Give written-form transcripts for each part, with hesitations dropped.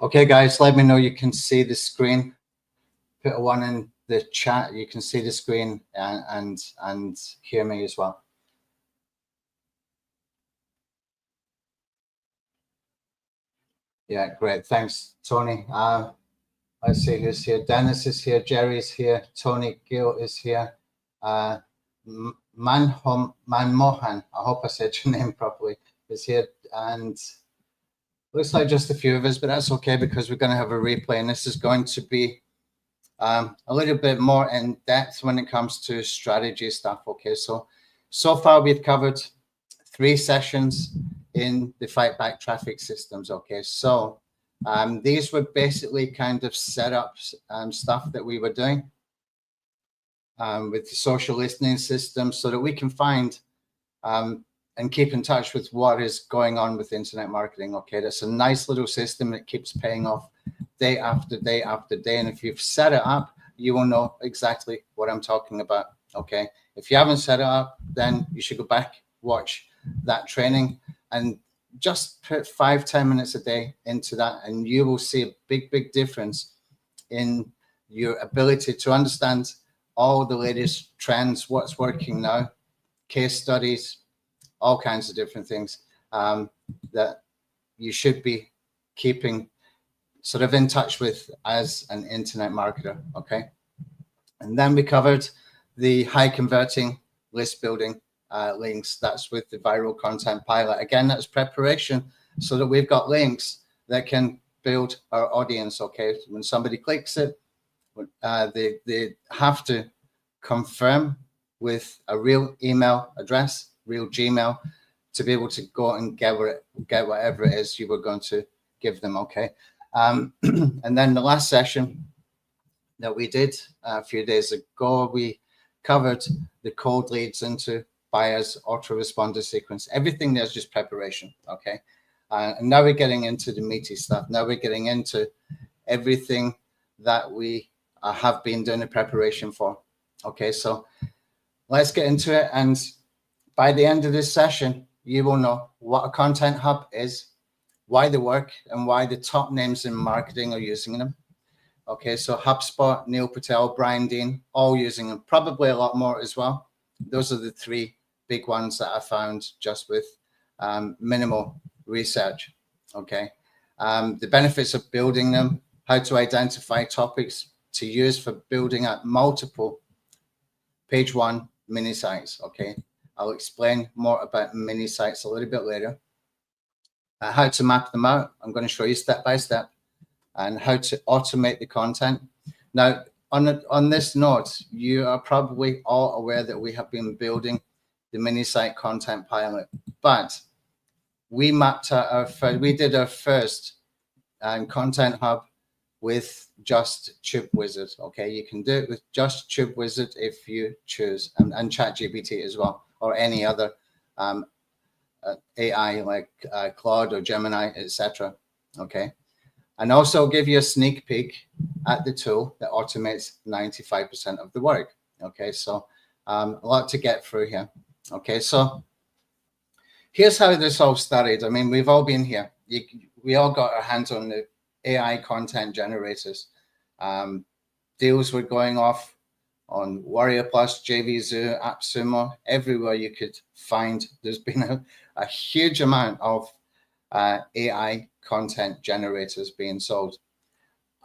Okay, guys, let me know you can see the screen. Put a 1 in the chat. You can see the screen and hear me as well. Yeah, great. Thanks, Tony. Let's see who's here. Dennis is here. Jerry's here. Tony Gill is here. Manmohan, I hope I said your name properly, is here. And looks like just a few of us, but that's okay because we're going to have a replay, and this is going to be a little bit more in depth when it comes to strategy stuff. Okay, so far we've covered 3 sessions in the fight back traffic systems. Okay, so these were basically kind of setups stuff that we were doing with the social listening system so that we can find and keep in touch with what is going on with internet marketing. Okay, that's a nice little system that keeps paying off day after day after day. And if you've set it up, you will know exactly what I'm talking about. Okay, if you haven't set it up, then you should go back, watch that training, and just put 5-10 minutes a day into that, and you will see a big difference in your ability to understand all the latest trends, what's working now, case studies, all kinds of different things that you should be keeping sort of in touch with as an internet marketer. Okay, and then we covered the high converting list building links. That's with the viral content pilot. Again, that's preparation so that we've got links that can build our audience. Okay, when somebody clicks it, they have to confirm with a real email address, real Gmail, to be able to go and get whatever it is you were going to give them. Okay, and then the last session that we did a few days ago, we covered the cold leads into buyers autoresponder sequence. Everything there's just preparation. Okay, and now we're getting into the meaty stuff. Now we're getting into everything that we have been doing the preparation for. Okay, so let's get into it. And by the end of this session, you will know what a content hub is, why they work, and why the top names in marketing are using them. Okay, so HubSpot, Neil Patel, Brian Dean, all using them, probably a lot more as well. Those are the 3 big ones that I found just with minimal research. Okay, the benefits of building them, how to identify topics to use for building up multiple page 1 mini sites. Okay, I'll explain more about mini sites a little bit later. How to map them out, I'm going to show you step by step, and how to automate the content. Now, on this note, you are probably all aware that we have been building the mini site content pilot, but we mapped out we did our first content hub with just Tube Wizard. Okay, you can do it with just Tube Wizard if you choose, and ChatGPT as well, or any other AI like Claude or Gemini, etc. Okay, and also give you a sneak peek at the tool that automates 95% of the work. Okay, so a lot to get through here. Okay, so here's how this all started. I mean, we've all been here. We all got our hands on the AI content generators. Deals were going off on Warrior Plus, JVZoo, AppSumo, everywhere you could find. There's been a huge amount of AI content generators being sold.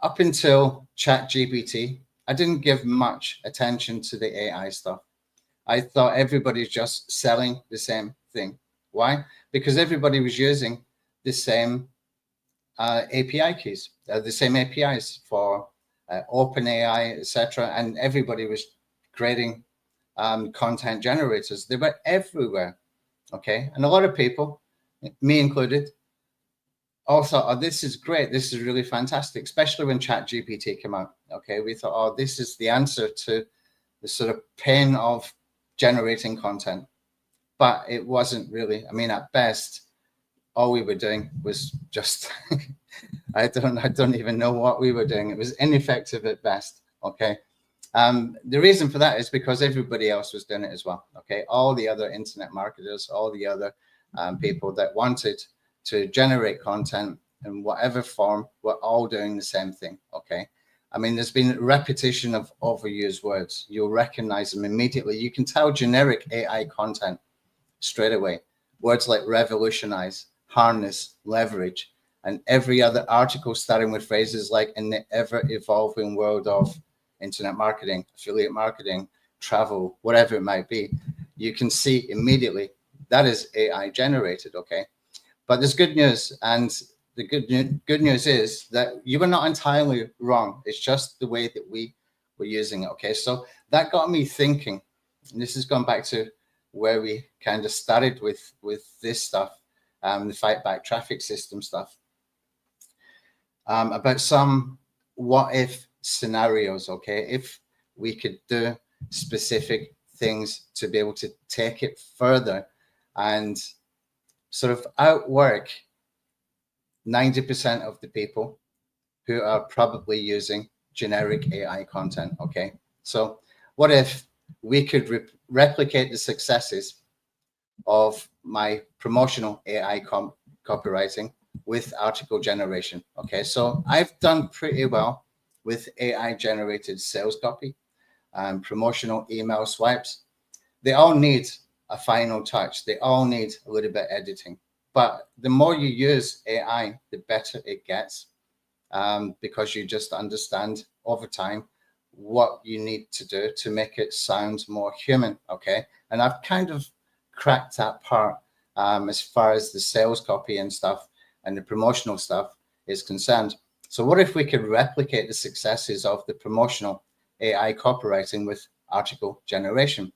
Up until ChatGPT, I didn't give much attention to the AI stuff. I thought everybody's just selling the same thing. Why? Because everybody was using the same API keys, the same APIs for OpenAI, etc. And everybody was creating content generators. They were everywhere. Okay, and a lot of people, me included, all thought, oh, this is great. This is really fantastic, especially when ChatGPT came out. Okay, we thought, oh, this is the answer to the sort of pain of generating content. But it wasn't really. I mean, at best, all we were doing was just, I don't even know what we were doing. It was ineffective at best. Okay. The reason for that is because everybody else was doing it as well. Okay. All the other internet marketers, all the other people that wanted to generate content in whatever form, we're all doing the same thing, okay? I mean, there's been repetition of overused words. You'll recognize them immediately. You can tell generic AI content straight away. Words like revolutionize, harness, leverage, and every other article starting with phrases like in the ever-evolving world of internet marketing, affiliate marketing, travel, whatever it might be, you can see immediately that is AI generated, okay? But there's good news, and the good news is that you were not entirely wrong. It's just the way that we were using it, okay? So that got me thinking, and this has gone back to where we kind of started with this stuff, the fight back traffic system stuff, about some what if scenarios, okay? If we could do specific things to be able to take it further and sort of outwork 90% of the people who are probably using generic AI content, okay? So what if we could replicate the successes of my promotional AI copywriting with article generation, okay? So I've done pretty well with AI generated sales copy and promotional email swipes. They all need a final touch. They all need a little bit of editing. But the more you use AI, the better it gets, because you just understand over time what you need to do to make it sound more human, okay? And I've kind of cracked that part as far as the sales copy and stuff and the promotional stuff is concerned. So what if we could replicate the successes of the promotional AI copywriting with article generation?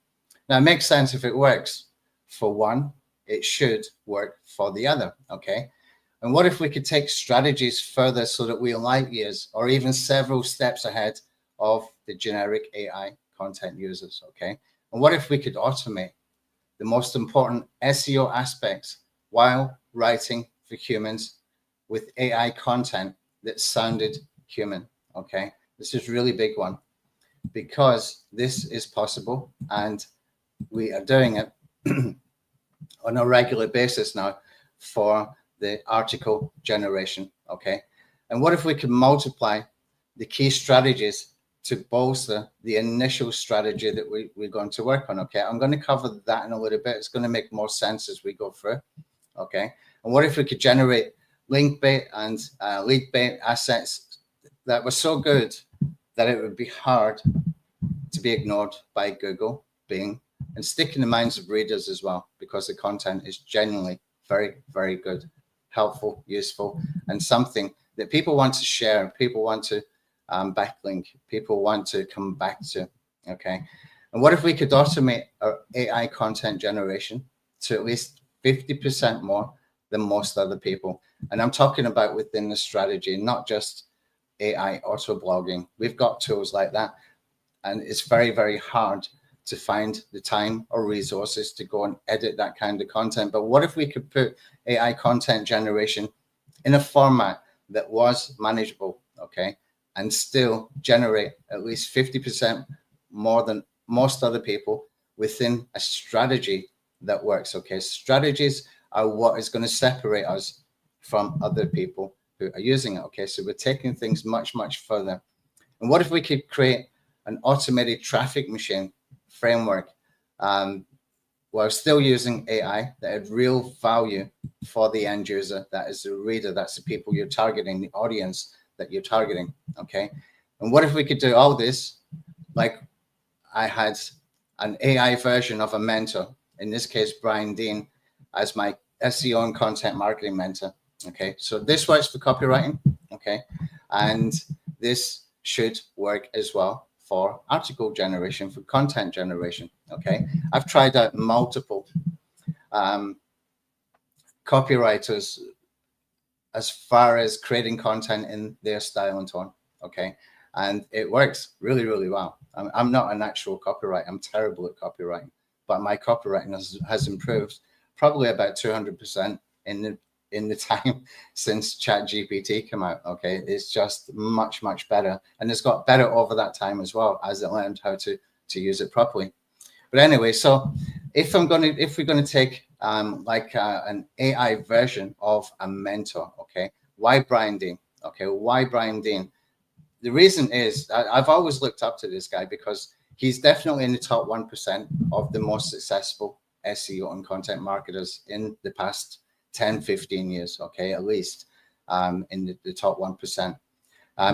Now, it makes sense if it works for one, it should work for the other, okay? And what if we could take strategies further so that we're light years or even several steps ahead of the generic AI content users, okay? And what if we could automate the most important SEO aspects while writing for humans with AI content that sounded human, okay? This is a really big one because this is possible and we are doing it on a regular basis now for the article generation, okay? And what if we could multiply the key strategies to bolster the initial strategy that we're going to work on, okay? I'm going to cover that in a little bit. It's going to make more sense as we go through, okay? And what if we could generate link bait and lead bait assets that were so good that it would be hard to be ignored by Google, Bing, and stick in the minds of readers as well, because the content is genuinely very, very good, helpful, useful, and something that people want to share, people want to backlink, people want to come back to, okay? And what if we could automate our AI content generation to at least 50% more than most other people? And I'm talking about within the strategy, not just AI auto blogging. We've got tools like that, and it's very, very hard to find the time or resources to go and edit that kind of content. But what if we could put AI content generation in a format that was manageable, okay, and still generate at least 50% more than most other people within a strategy that works, okay? Strategies are what is going to separate us from other people who are using it, okay? So we're taking things much, much further. And what if we could create an automated traffic machine framework while still using AI that had real value for the end user, that is the reader, that's the people you're targeting, the audience that you're targeting, okay? And what if we could do all this like I had an AI version of a mentor, in this case, Brian Dean, as my SEO and content marketing mentor, okay? So this works for copywriting, okay? And this should work as well for article generation, for content generation, okay? I've tried out multiple copywriters as far as creating content in their style and tone, okay? And it works really, really well. I'm not an actual copywriter. I'm terrible at copywriting, but my copywriting has improved probably about 200% in the time since ChatGPT came out, okay? It's just much, much better. And it's got better over that time as well as it learned how to use it properly. But anyway, so if we're going to take an AI version of a mentor, okay, Why Brian Dean? Okay, why Brian Dean? The reason is I've always looked up to this guy because he's definitely in the top 1% of the most successful SEO and content marketers in the past 10, 15 years, okay, at least in the top 1%.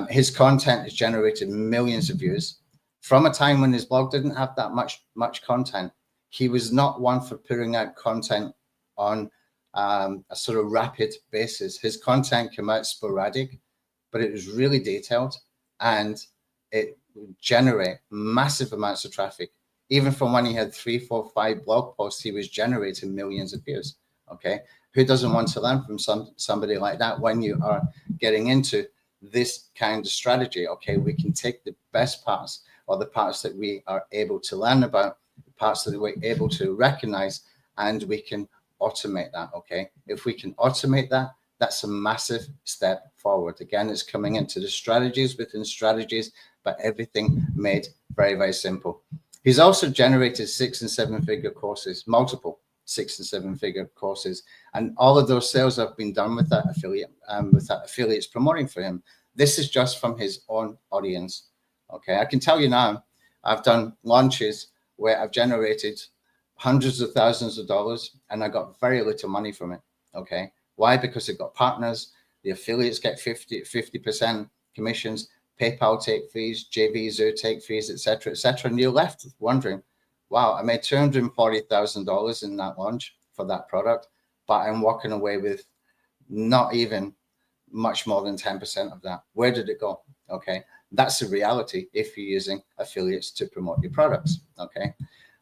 His content has generated millions of views. From a time when his blog didn't have that much content, he was not one for putting out content on a sort of rapid basis. His content came out sporadic, but it was really detailed, and it would generate massive amounts of traffic. Even from when he had 3, 4, 5 blog posts, he was generating millions of views. Okay, who doesn't want to learn from somebody like that when you are getting into this kind of strategy? Okay, we can take the best parts, or the parts that we are able to learn about, the parts that we're able to recognize, and we can automate that. Okay, if we can automate that, that's a massive step forward. Again, it's coming into the strategies within strategies, but everything made very, very simple. He's also generated 6- and 7-figure courses, multiple 6- and 7-figure courses, and all of those sales have been done with that affiliate, with that affiliates promoting for him. This is just from his own audience. Okay, I can tell you now, I've done launches where I've generated hundreds of thousands of dollars, and I got very little money from it. Okay. Why? Because they've got partners. The affiliates get 50% commissions. PayPal take fees, JVZoo take fees, etc., etc. And you're left wondering, wow, I made $240,000 in that launch for that product, but I'm walking away with not even much more than 10% of that. Where did it go? Okay, that's the reality if you're using affiliates to promote your products. Okay,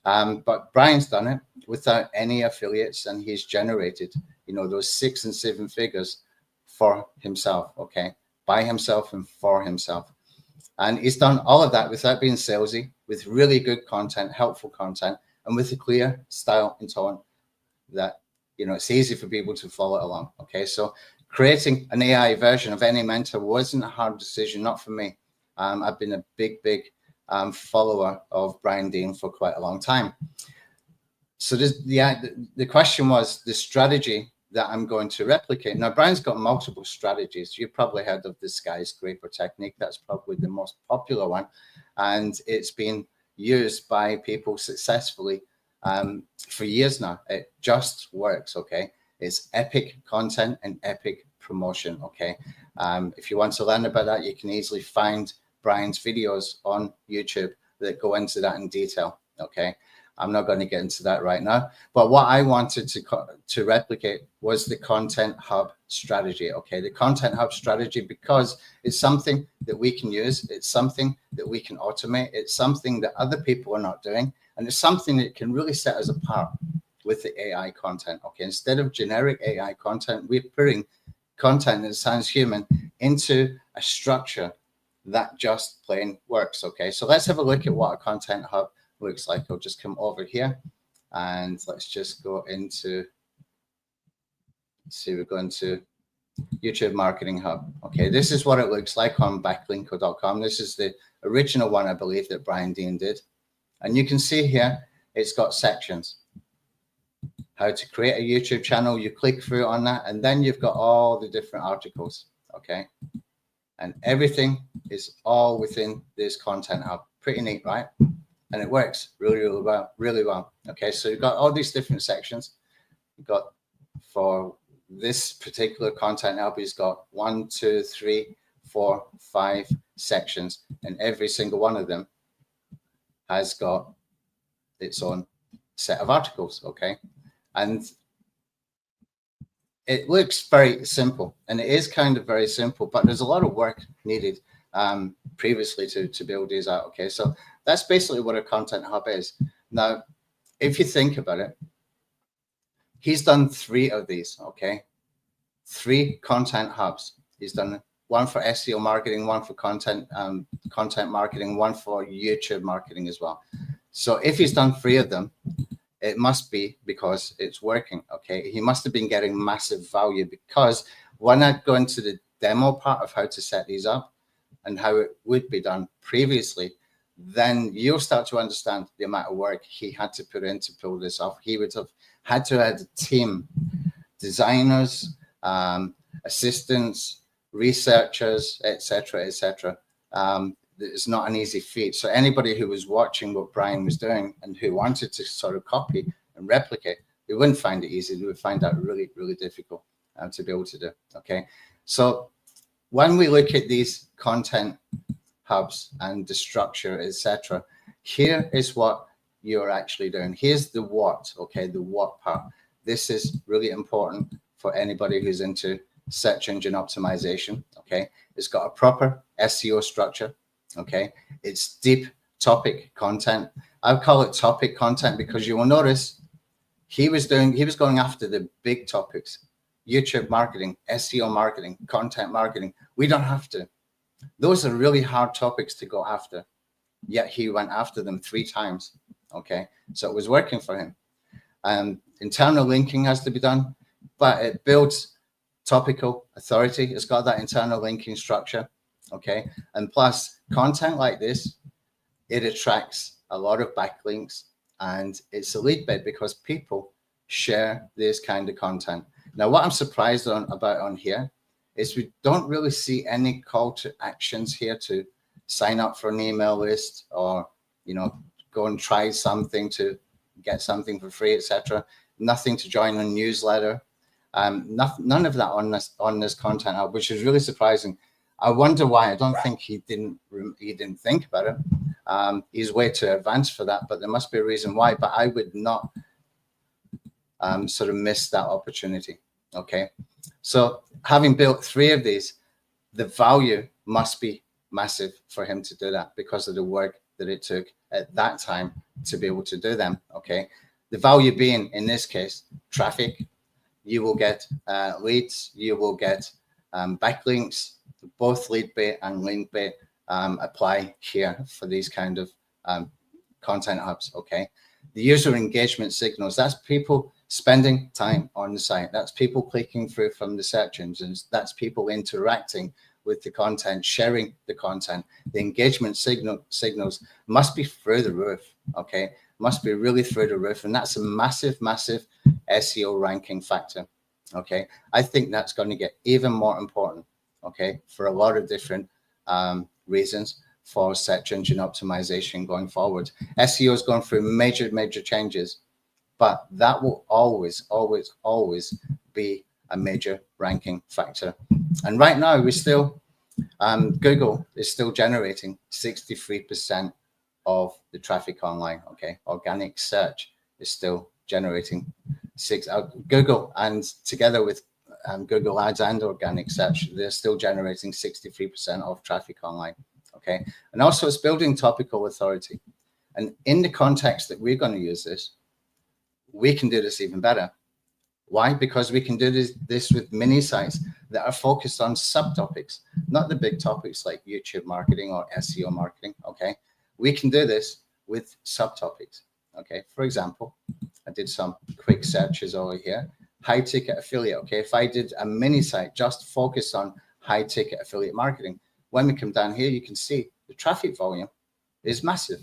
but Brian's done it without any affiliates, and he's generated, you know, those 6- and 7 figures for himself, okay, by himself and for himself. And he's done all of that without being salesy, with really good content, helpful content, and with a clear style and tone that, you know, it's easy for people to follow along. Okay, so creating an AI version of any mentor wasn't a hard decision, not for me. I've been a big follower of Brian Dean for quite a long time. So this, the question was the strategy that I'm going to replicate. Now, Brian's got multiple strategies. You've probably heard of the skyscraper technique. That's probably the most popular one. And it's been used by people successfully for years now. It just works, okay? It's epic content and epic promotion, okay? If you want to learn about that, you can easily find Brian's videos on YouTube that go into that in detail, okay? I'm not going to get into that right now, but what I wanted to replicate was the Content Hub strategy, okay? The Content Hub strategy, because it's something that we can use, it's something that we can automate, it's something that other people are not doing, and it's something that can really set us apart with the AI content, okay? Instead of generic AI content, we're putting content that sounds human into a structure that just plain works, okay? So let's have a look at what a Content Hub looks like. I'll just come over here and let's just go into, see, we're going to YouTube Marketing Hub. Okay, this is what it looks like on backlinko.com. This is the original one, I believe, that Brian Dean did. And you can see here, it's got sections. How to create a YouTube channel, you click through on that, and then you've got all the different articles, okay? And everything is all within this Content Hub. Pretty neat, right? And it works really well. Okay, so you've got all these different sections. You've got, for this particular Content Hub, he's got 1, 2, 3, 4, 5 sections, and every single one of them has got its own set of articles, okay? And it looks very simple, and it is kind of very simple, but there's a lot of work needed previously to build these out, okay? So that's basically what a Content Hub is. Now, if you think about it, he's done 3 of these, okay? 3 Content Hubs. He's done one for SEO marketing, one for content marketing, one for YouTube marketing as well. So if he's done 3 of them, it must be because it's working, okay? He must have been getting massive value, because when I go into the demo part of how to set these up and how it would be done previously, then you'll start to understand the amount of work he had to put in to pull this off. He would have had to have a team, designers, assistants, researchers, etc., etc. It's not an easy feat. So anybody who was watching what Brian was doing and who wanted to sort of copy and replicate, they wouldn't find it easy. They would find that really, really difficult to be able to do. Okay, so when we look at these content hubs and the structure, etc., here is what you're actually doing. Here's the what. Okay, the what part. This is really important for anybody who's into search engine optimization. Okay, it's got a proper SEO structure. Okay, it's deep topic content. I call it topic content because you will notice he was going after the big topics: YouTube marketing, SEO marketing, content marketing. We don't have to. Those are really hard topics to go after, yet he went after them 3 times. Okay, so it was working for him. Internal linking has to be done, but it builds topical authority. It's got that internal linking structure. Okay, and plus content like this, it attracts a lot of backlinks, and it's a lead bait because people share this kind of content. Now, what I'm surprised about on here is we don't really see any call to actions here to sign up for an email list or, you know, go and try something to get something for free, etc. Nothing to join a newsletter. None of that on this content hub, which is really surprising. I wonder why. I don't think he didn't think about it. He's way too advanced for that, but there must be a reason why. But I would not sort of miss that opportunity. Okay, so having built 3 of these, the value must be massive for him to do that because of the work that it took at that time to be able to do them. Okay, the value being, in this case, traffic. You will get leads, you will get backlinks. Both lead bait and link bait apply here for these kind of content hubs. Okay, the user engagement signals, that's people spending time on the site. That's people clicking through from the search engines. That's people interacting with the content, sharing the content. The engagement signals must be through the roof. Okay, must be really through the roof, and that's a massive, massive SEO ranking factor. Okay, I think that's going to get even more important. Okay, for a lot of different reasons for search engine optimization going forward. SEO is going through major changes, but that will always be a major ranking factor. And right now, we still, Google is still generating 63% of the traffic online. Okay, organic search is still generating Google, and together with Google Ads and organic search, they're still generating 63% of traffic online. Okay, and also it's building topical authority. And in the context that we're going to use this, we can do this even better. Why? Because we can do this with mini sites that are focused on subtopics, not the big topics like YouTube marketing or SEO marketing. Okay, we can do this with subtopics. Okay, for example, I did some quick searches over here. High ticket affiliate. Okay, if I did a mini site just focused on high ticket affiliate marketing, when we come down here, you can see the traffic volume is massive.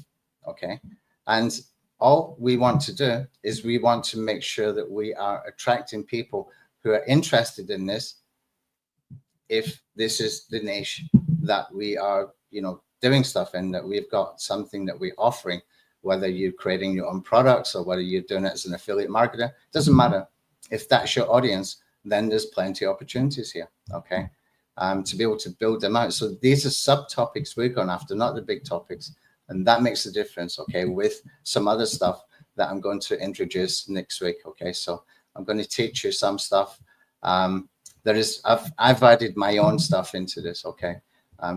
Okay, and all we want to do is we want to make sure that we are attracting people who are interested in this. If this is the niche that we are, you know, doing stuff in, that we've got something that we're offering, whether you're creating your own products or whether you're doing it as an affiliate marketer, doesn't matter. If that's your audience, then there's plenty of opportunities here. Okay, to be able to build them out. So these are subtopics we're going after, not the big topics. And that makes a difference, okay, with some other stuff that I'm going to introduce next week, okay? So I'm going to teach you some stuff. I've added my own stuff into this, okay,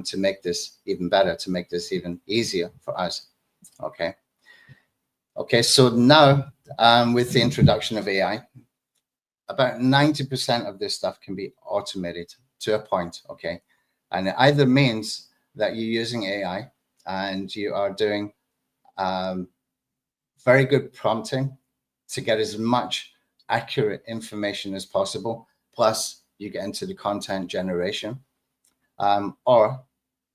to make this even better, to make this even easier for us, okay? Okay, so now with the introduction of AI, about 90% of this stuff can be automated to a point, okay? And it either means that you're using AI and you are doing very good prompting to get as much accurate information as possible, plus you get into the content generation, or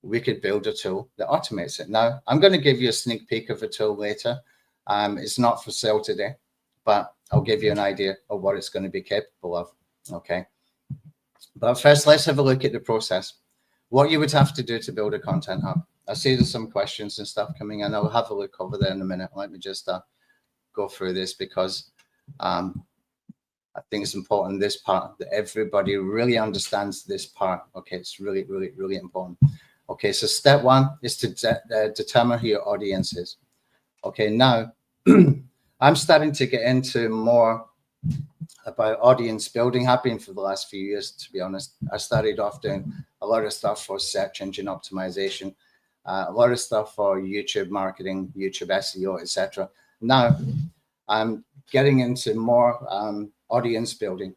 we could build a tool that automates it. Now, I'm going to give you a sneak peek of a tool later. It's not for sale today, but I'll give you an idea of what it's going to be capable of, okay? But first, let's have a look at the process. What you would have to do to build a content hub. I see there's some questions and stuff coming in. I'll have a look over there in a minute. Let me just go through this because I think it's important, this part, that everybody really understands this part. Okay, it's really, really, really important. Okay, so step one is to determine who your audience is. Okay, now I'm starting to get into more about audience building. Have been for the last few years, to be honest. I started off doing a lot of stuff for search engine optimization, a lot of stuff for YouTube marketing, YouTube SEO, etc. Now I'm getting into more audience building,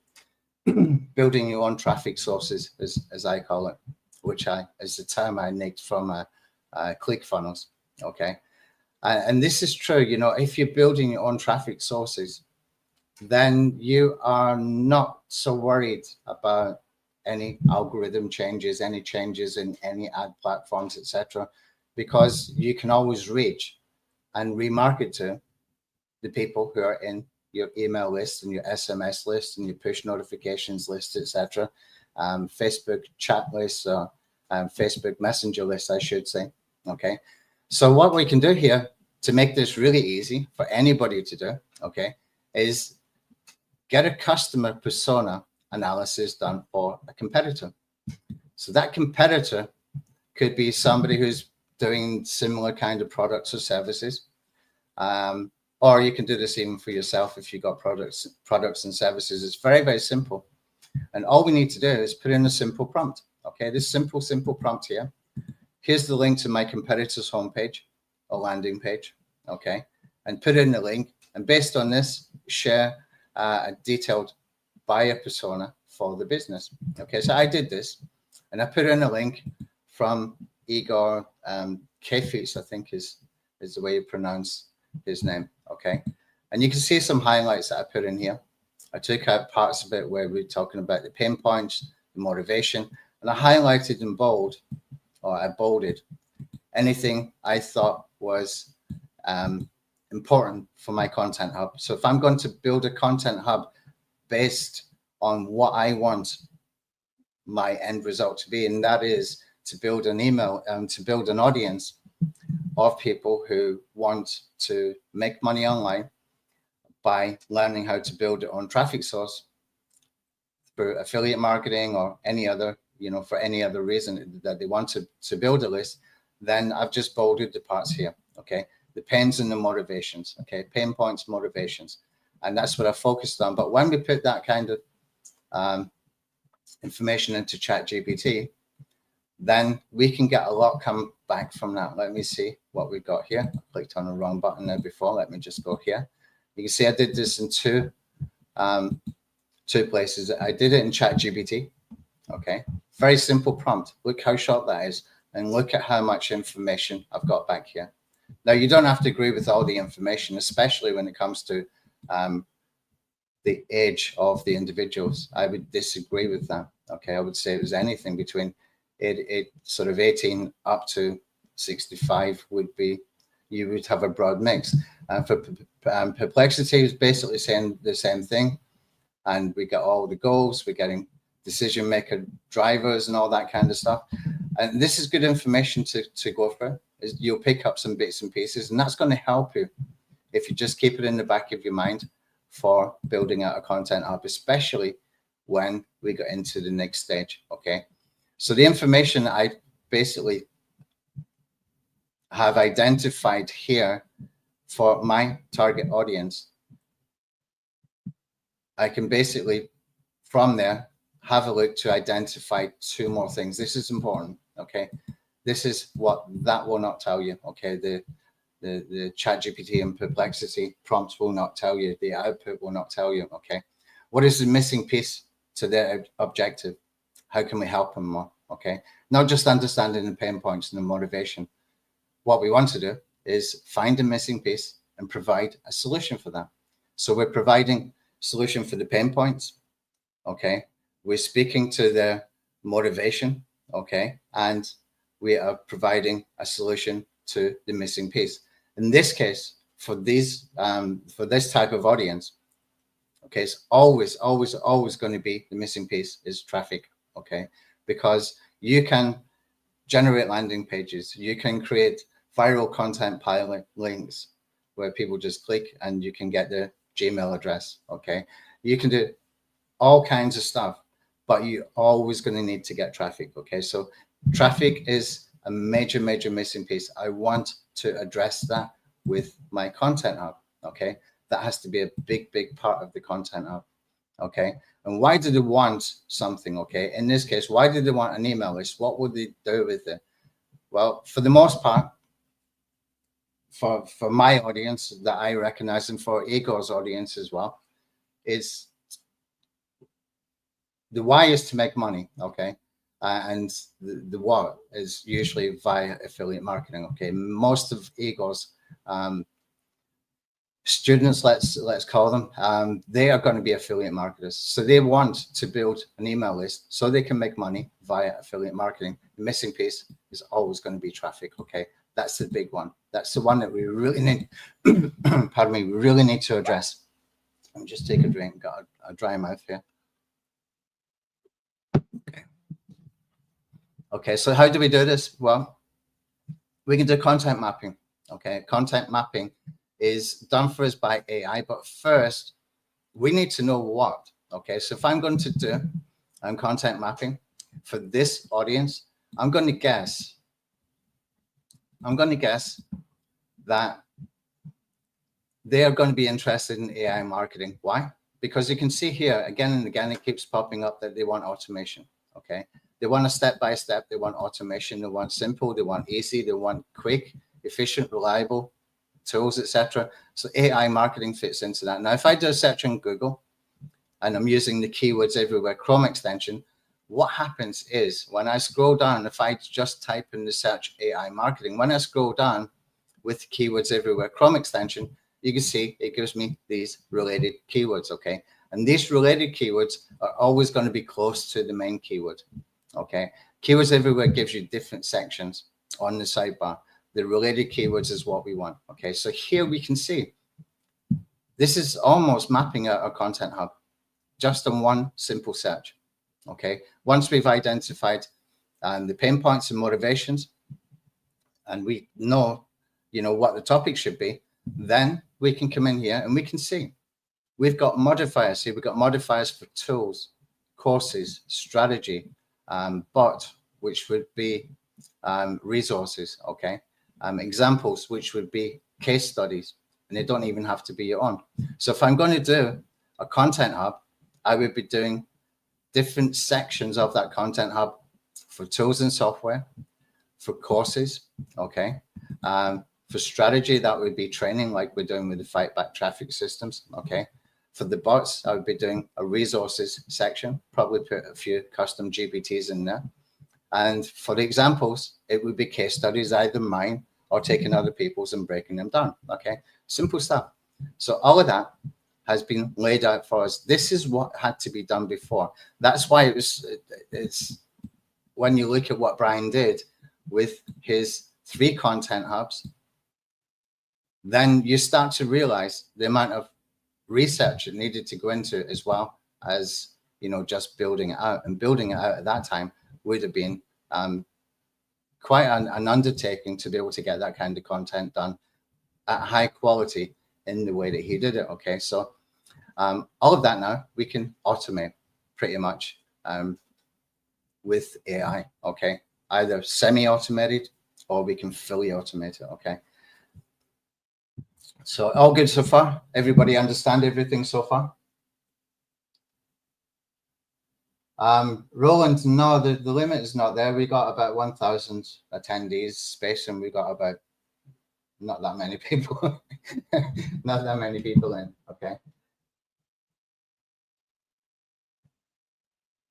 building your own traffic sources, as I call it, which is the term I nicked from ClickFunnels. Okay, and this is true. You know, if you're building your own traffic sources, then you are not so worried about any algorithm changes, any changes in any ad platforms, etc., because you can always reach and remarket to the people who are in your email list and your SMS list and your push notifications list, etc., Facebook chat lists, or Facebook Messenger list, I should say. Okay, so what we can do here to make this really easy for anybody to do, okay, is get a customer persona analysis done for a competitor. So that competitor could be somebody who's doing similar kind of products or services. Or you can do this even for yourself if you've got products and services. It's very, very simple. And all we need to do is put in a simple prompt. Okay, this simple prompt here. Here's the link to my competitor's homepage or landing page. Okay, and put in the link. And based on this, share a detailed buyer persona for the business. Okay, so I did this and I put in a link from Igor Kefis, I think is the way you pronounce his name. Okay, and you can see some highlights that I put in here. I took out parts of it where we're talking about the pain points, the motivation, and I highlighted in bold, or I bolded anything I thought was important for my content hub. So if I'm going to build a content hub based on what I want my end result to be, and that is to build an email to build an audience of people who want to make money online by learning how to build their own traffic source through affiliate marketing or any other, you know, for any other reason that they want to build a list, then I've just bolded the parts here. Okay, the pains and the motivations. Okay, pain points, motivations, and that's what I focused on. But when we put that kind of information into ChatGPT, then we can get a lot come back from that. Let me see what we've got here. I clicked on the wrong button there before. Let me just go here. You can see I did this in two places. I did it in ChatGPT. Okay, very simple prompt. Look how short that is, and look at how much information I've got back here. Now, you don't have to agree with all the information, especially when it comes to the age of the individuals. I would disagree with that. Okay, I would say it was anything between sort of 18 up to 65 would be, you would have a broad mix. For perplexity, is basically saying the same thing. And we got all the goals, we're getting decision maker drivers and all that kind of stuff. And this is good information to go through. You'll pick up some bits and pieces, and that's going to help you if you just keep it in the back of your mind for building out a content hub, especially when we get into the next stage. Okay, so the information I basically have identified here for my target audience, I can basically from there have a look to identify two more things. This is important. Okay, this is what that will not tell you. Okay, the ChatGPT and Perplexity prompts will not tell you. The output will not tell you. Okay, what is the missing piece to their objective? How can we help them more? Okay, not just understanding the pain points and the motivation. What we want to do is find a missing piece and provide a solution for that. So we're providing solution for the pain points. Okay, we're speaking to their motivation. Okay, and we are providing a solution to the missing piece. In this case, for this type of audience, okay, it's always going to be the missing piece is traffic. okay? Because you can generate landing pages, you can create viral content pilot links where people just click and you can get their Gmail address, okay? You can do all kinds of stuff, but you're always going to need to get traffic, okay? So traffic is a major, major missing piece. I want to address that with my content hub, okay? That has to be a big, big part of the content hub, okay? And why do they want something, okay? In this case, why do they want an email list? What would they do with it? Well, for the most part, for my audience that I recognize, and for Igor's audience as well, is the why is to make money, okay? And the what is usually via affiliate marketing, okay? Most of Igor's students, let's call them, they are going to be affiliate marketers. So they want to build an email list so they can make money via affiliate marketing. The missing piece is always going to be traffic, okay? That's the big one. That's the one that we really need, pardon me, we really need to address. Let me just take a drink, got a dry mouth here. Okay, so how do we do this? Well, we can do content mapping, okay? Content mapping is done for us by AI, but first we need to know what, okay? So if I'm going to do content mapping for this audience, I'm going to guess that they are going to be interested in AI marketing. Why? Because you can see here, again and again, it keeps popping up that they want automation, okay? They want a step-by-step, they want automation, they want simple, they want easy, they want quick, efficient, reliable tools, etc. So AI marketing fits into that. Now, if I do a search on Google and I'm using the keywords everywhere Chrome extension, what happens is when I scroll down, if I just type in the search AI marketing, when I scroll down with keywords everywhere Chrome extension, you can see it gives me these related keywords, okay? And these related keywords are always going to be close to the main keyword, okay? Keywords everywhere gives you different sections on the sidebar. The related keywords is what we want, okay? So here we can see this is almost mapping out our content hub just on one simple search, okay? Once we've identified the pain points and motivations, and we know, what the topic should be, then we can come in here and we can see we've got modifiers here. We've got modifiers for tools, courses, strategy, bot, which would be resources, okay? Examples, which would be case studies, and they don't even have to be your own. So if I'm going to do a content hub, I would be doing different sections of that content hub for tools and software, for courses, okay? For strategy, that would be training like we're doing with the fight back traffic systems, okay? For the bots, I would be doing a resources section, probably put a few custom GPTs in there. And for the examples, it would be case studies, either mine or taking other people's and breaking them down, okay? Simple stuff. So all of that has been laid out for us. This is what had to be done before. That's why it's when you look at what Brian did with his 3 content hubs, then you start to realize the amount of research it needed to go into it, as well as, just building it out. And building it out at that time would have been quite an undertaking to be able to get that kind of content done at high quality in the way that he did it, okay? So all of that now we can automate pretty much with AI, okay? Either semi-automated or we can fully automate it, okay? So all good so far? Everybody understand everything so far? Roland, no, the limit is not there. We got about 1,000 attendees space, and we got about not that many people, not that many people in, okay?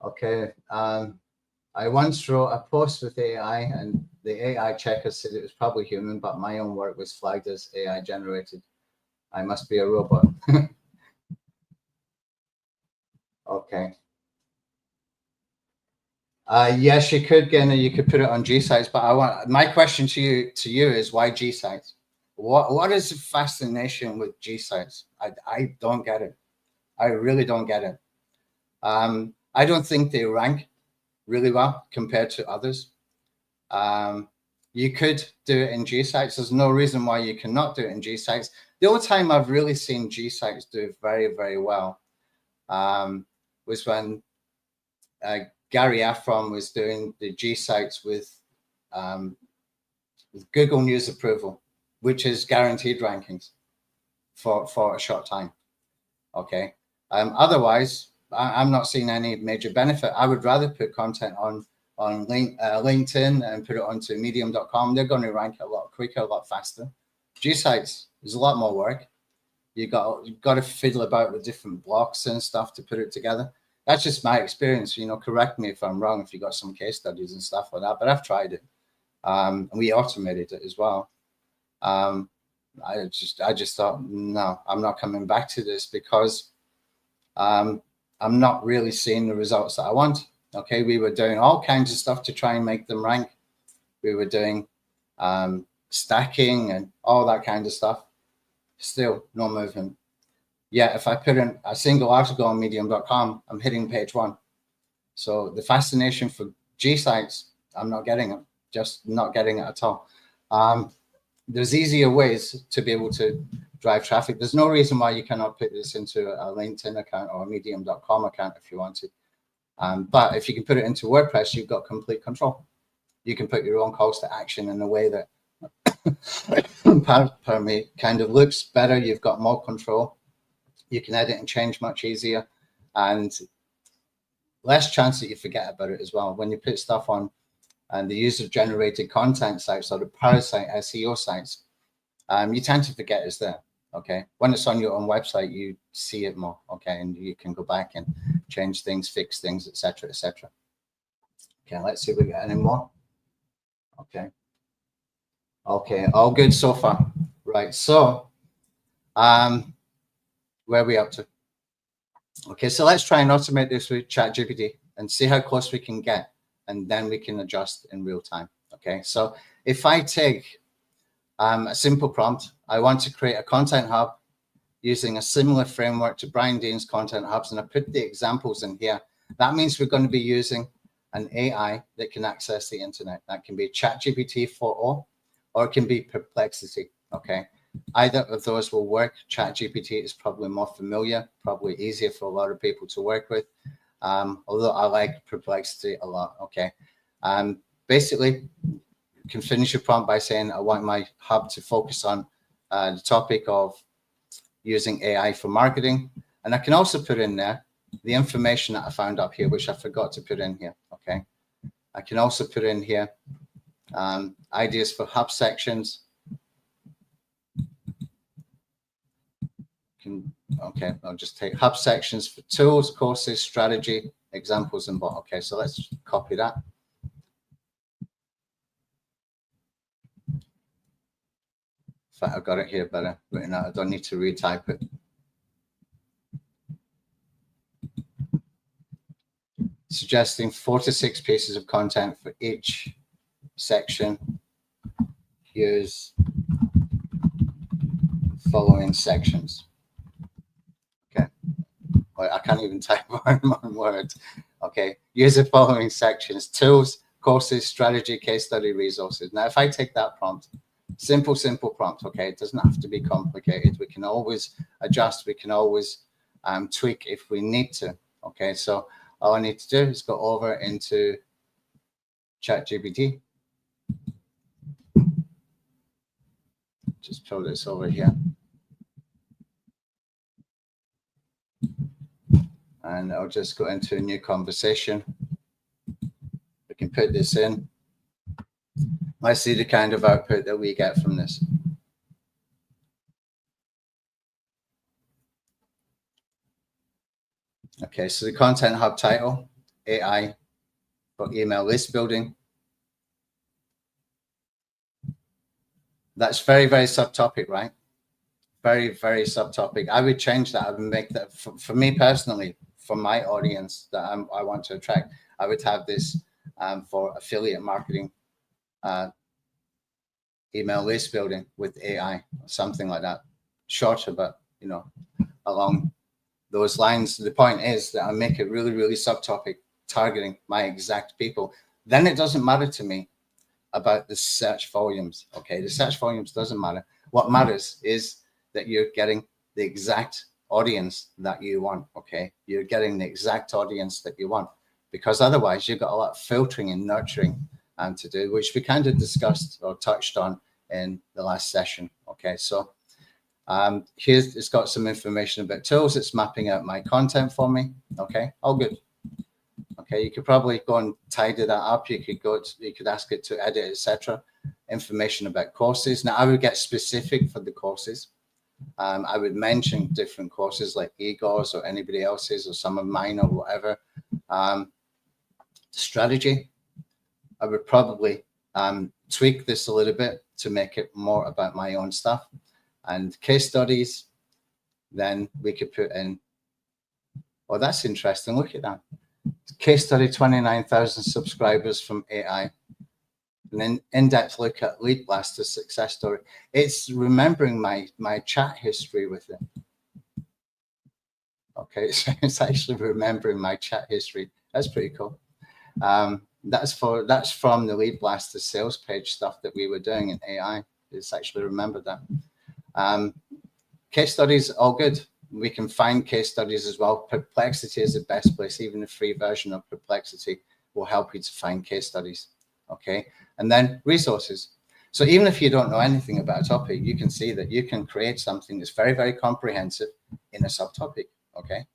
Okay, I once wrote a post with AI, and the AI checker said it was probably human, but my own work was flagged as AI generated. I must be a robot. Okay. Yes, you could, Genna, you could put it on G sites, but my question to you is, why G sites? What is the fascination with G sites? I don't get it. I really don't get it. I don't think they rank really well compared to others. You could do it in G sites. There's no reason why you cannot do it in G sites. The only time I've really seen G sites do very, very well was when Gary Afron was doing the G sites with Google News approval, which is guaranteed rankings for a short time. Okay. Otherwise, I'm not seeing any major benefit. I would rather put content on LinkedIn and put it onto medium.com. They're going to rank a lot quicker, a lot faster. G sites is a lot more work. You've got to fiddle about with different blocks and stuff to put it together. That's just my experience. You know, correct me if I'm wrong, if you got some case studies and stuff like that, but I've tried it. And we automated it as well. I just thought, no, I'm not coming back to this because I'm not really seeing the results that I want. Okay, we were doing all kinds of stuff to try and make them rank. We were doing stacking and all that kind of stuff. Still no movement. Yeah, if I put in a single article on medium.com, I'm hitting page 1. So the fascination for G sites, I'm not getting it, just not getting it at all. There's easier ways to be able to drive traffic. There's no reason why you cannot put this into a LinkedIn account or a medium.com account if you want to. But if you can put it into WordPress, you've got complete control. You can put your own calls to action in a way that pardon me, kind of looks better. You've got more control. You can edit and change much easier, and less chance that you forget about it as well. When you put stuff on and the user-generated content sites or the parasite SEO sites, you tend to forget it's there. Okay, when it's on your own website, you see it more. Okay, and you can go back and change things, fix things, etc., etc. Okay, let's see if we get any more. Okay, all good so far. Right, so where are we up to? Okay, so let's try and automate this with ChatGPT and see how close we can get, and then we can adjust in real time. Okay, so if I take a simple prompt, I want to create a content hub using a similar framework to Brian Dean's content hubs, and I put the examples in here. That means we're going to be using an AI that can access the internet. That can be ChatGPT 4.0 or it can be Perplexity. Okay, either of those will work. ChatGPT is probably more familiar, probably easier for a lot of people to work with, although I like Perplexity a lot. Okay, basically you can finish your prompt by saying I want my hub to focus on the topic of using AI for marketing, and I can also put in there the information that I found up here, which I forgot to put in here. Okay, I can also put in here ideas for hub sections. Okay, I'll just take hub sections for tools, courses, strategy, examples, and bot. Okay, so let's copy that. In fact, I've got it here better written out. I don't need to retype it. Suggesting 4 to 6 pieces of content for each section. Use following sections. Okay, I can't even type one word. Okay, use the following sections: tools, courses, strategy, case study, resources. Now, if I take that prompt, simple prompt, okay, it doesn't have to be complicated. We can always adjust. We can always tweak if we need to. Okay, so all I need to do is go over into ChatGPT. Just pull this over here. And I'll just go into a new conversation. We can put this in. Let's see the kind of output that we get from this. Okay, so the content hub title, AI for email list building. That's very, very subtopic, right? Very, very subtopic. I would change that. I would make that for me personally, for my audience that I want to attract. I would have this for affiliate marketing, email list building with AI, something like that. Shorter, but you know, along those lines. The point is that I make it really, really subtopic targeting my exact people, then it doesn't matter to me about the search volumes. Okay, the search volumes doesn't matter. What matters is that you're getting the exact audience that you want. Okay, you're getting the exact audience that you want, because otherwise you've got a lot of filtering and nurturing to do, which we kind of discussed or touched on in the last session. Okay, so here's, it's got some information about tools. It's mapping out my content for me. Okay, all good. Okay, you could probably go and tidy that up. You could ask it to edit, etc. Information about courses. Now I would get specific for the courses. I would mention different courses like Igor's or anybody else's or some of mine or whatever. Strategy, I would probably tweak this a little bit to make it more about my own stuff. And case studies, then we could put in, oh, that's interesting. Look at that. Case study, 29,000 subscribers from AI. And then in-depth look at Lead Blaster's success story. It's remembering my chat history with it. Okay, so it's actually remembering my chat history. That's pretty cool. That's from the Lead Blaster sales page stuff that we were doing in AI. It's actually remembered that. Case studies, all good. We can find case studies as well. Perplexity is the best place. Even the free version of Perplexity will help you to find case studies. Okay, and then resources. So even if you don't know anything about a topic, you can see that you can create something that's very, very comprehensive in a subtopic. Okay,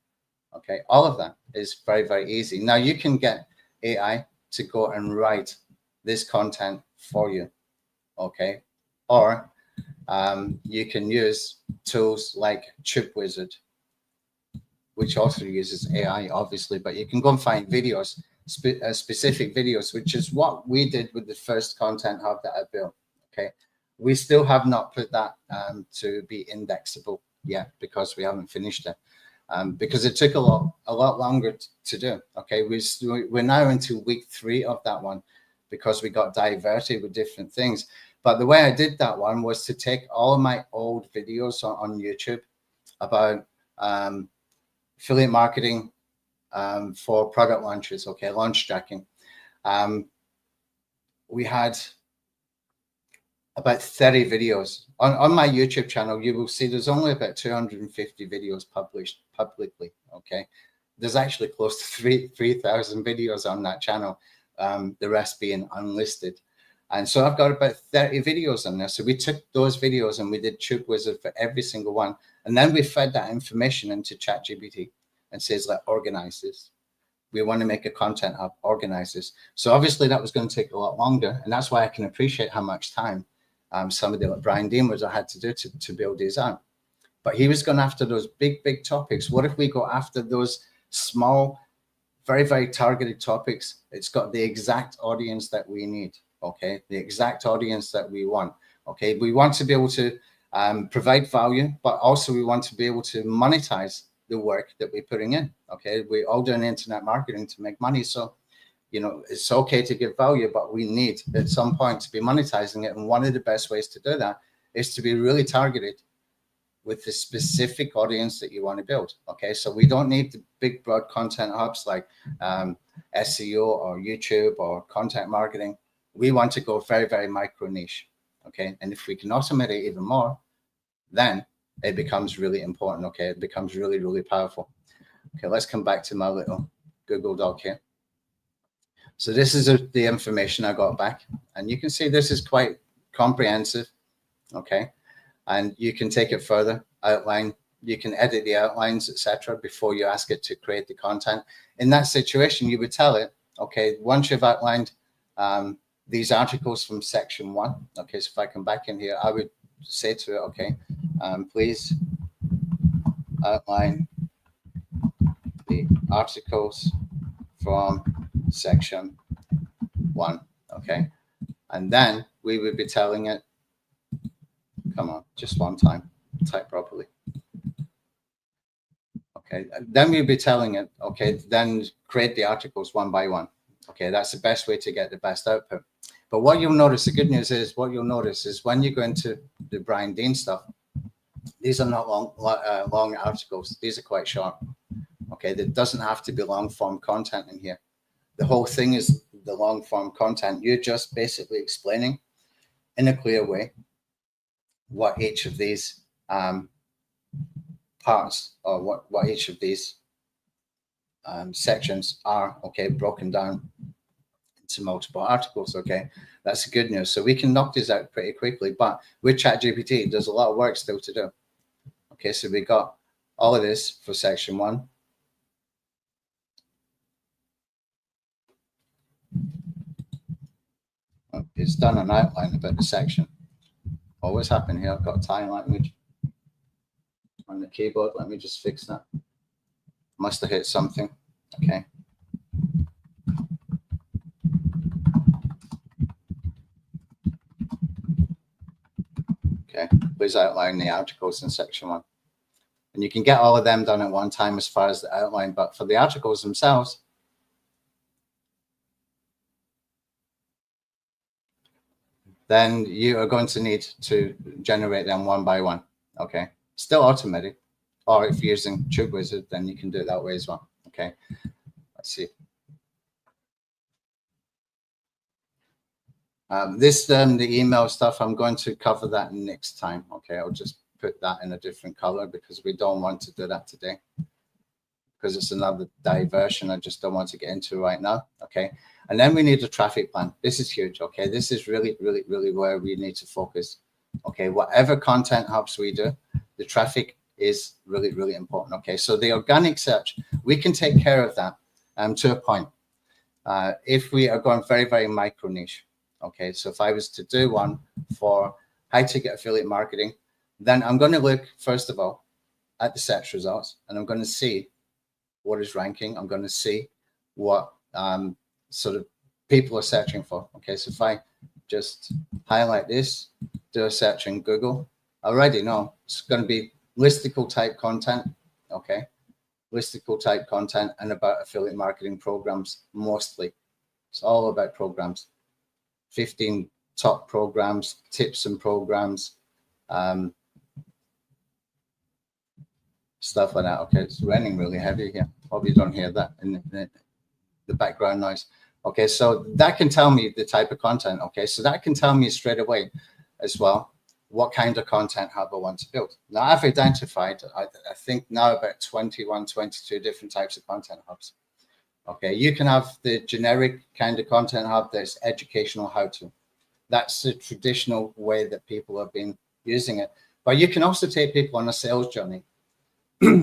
okay, all of that is very, very easy. Now you can get AI to go and write this content for you. Okay, or you can use tools like Tube Wizard, which also uses AI, obviously, but you can go and find videos, specific videos, which is what we did with the first content hub that I built. Okay, we still have not put that to be indexable yet because we haven't finished it, because it took a lot longer to do. Okay, we're now into week 3 of that one because we got diverted with different things. But the way I did that one was to take all of my old videos on YouTube about affiliate marketing for product launches, okay, launch tracking. We had about 30 videos. On my YouTube channel, you will see there's only about 250 videos published publicly, okay? There's actually close to 3,000 videos on that channel, the rest being unlisted. And so I've got about 30 videos on there. So we took those videos and we did Tube Wizard for every single one. And then we fed that information into ChatGPT and says, like, organize this. We want to make a content hub, organize this. So obviously that was going to take a lot longer. And that's why I can appreciate how much time somebody like Brian Dean was I had to do to build these out. But he was going after those big, big topics. What if we go after those small, very, very targeted topics? It's got the exact audience that we need. Okay, the exact audience that we want. Okay, we want to be able to provide value, but also we want to be able to monetize the work that we're putting in. Okay, we're all doing internet marketing to make money. So, you know, it's okay to give value, but we need at some point to be monetizing it. And one of the best ways to do that is to be really targeted with the specific audience that you want to build. Okay, so we don't need the big broad content hubs like SEO or YouTube or content marketing. We want to go very, very micro niche. Okay, and if we can automate it even more, then it becomes really important. Okay, it becomes really, really powerful. Okay, let's come back to my little Google Doc here. So this is the information I got back, and you can see this is quite comprehensive. Okay, and you can take it further, outline. You can edit the outlines, etc., before you ask it to create the content. In that situation, you would tell it, okay, once you've outlined these articles from section 1. Okay, so if I come back in here, I would say to it, okay, please outline the articles from section 1. Okay, and then we would be telling it, come on, just one time, type properly. Okay, then we'd be telling it, okay, then create the articles one by one. Okay, that's the best way to get the best output. But what you'll notice, the good news is, what you'll notice is when you go into the Brian Dean stuff, these are not long articles. These are quite short. Okay, there doesn't have to be long form content in here. the whole thing is the long form content. You're just basically explaining in a clear way what each of these parts, or what each of these sections are, okay, broken down into multiple articles. Okay, that's good news. So we can knock this out pretty quickly, but with ChatGPT, there's a lot of work still to do. Okay, so we got all of this for section 1. It's done an outline about the section. Oh, what's happened here? I've got Thai language on the keyboard. Let me just fix that. Must have hit something. Okay. Okay, please outline the articles in section 1. And you can get all of them done at one time as far as the outline, but for the articles themselves, then you are going to need to generate them one by one. Okay, still automatic, or if you're using Tube Wizard, then you can do it that way as well. Okay, let's see. The email stuff, I'm going to cover that next time. Okay, I'll just put that in a different color because we don't want to do that today, because it's another diversion I just don't want to get into right now. Okay, and then we need a traffic plan. This is huge. Okay, this is really where we need to focus. Okay, whatever content hubs we do, the traffic is really important. Okay, so the organic search, we can take care of that to a point. If we are going very micro niche. Okay, so if I was to do one for high ticket affiliate marketing, then I'm going to look first of all at the search results, and I'm going to see what is ranking. I'm going to see what sort of people are searching for. Okay, so if I just highlight this, do a search in Google, I already know it's going to be listicle type content. Okay, listicle type content and about affiliate marketing programs mostly. It's all about programs. 15 top programs, tips and programs, stuff like that. Okay, it's raining really heavy here. Hope you don't hear that in the background noise. Okay, so that can tell me the type of content. Okay, so that can tell me straight away as well what kind of content hub I want to build. Now I've identified, I think now about 21, 22 different types of content hubs. Okay, you can have the generic kind of content hub that's educational how-to. That's the traditional way that people have been using it. But you can also take people on a sales journey.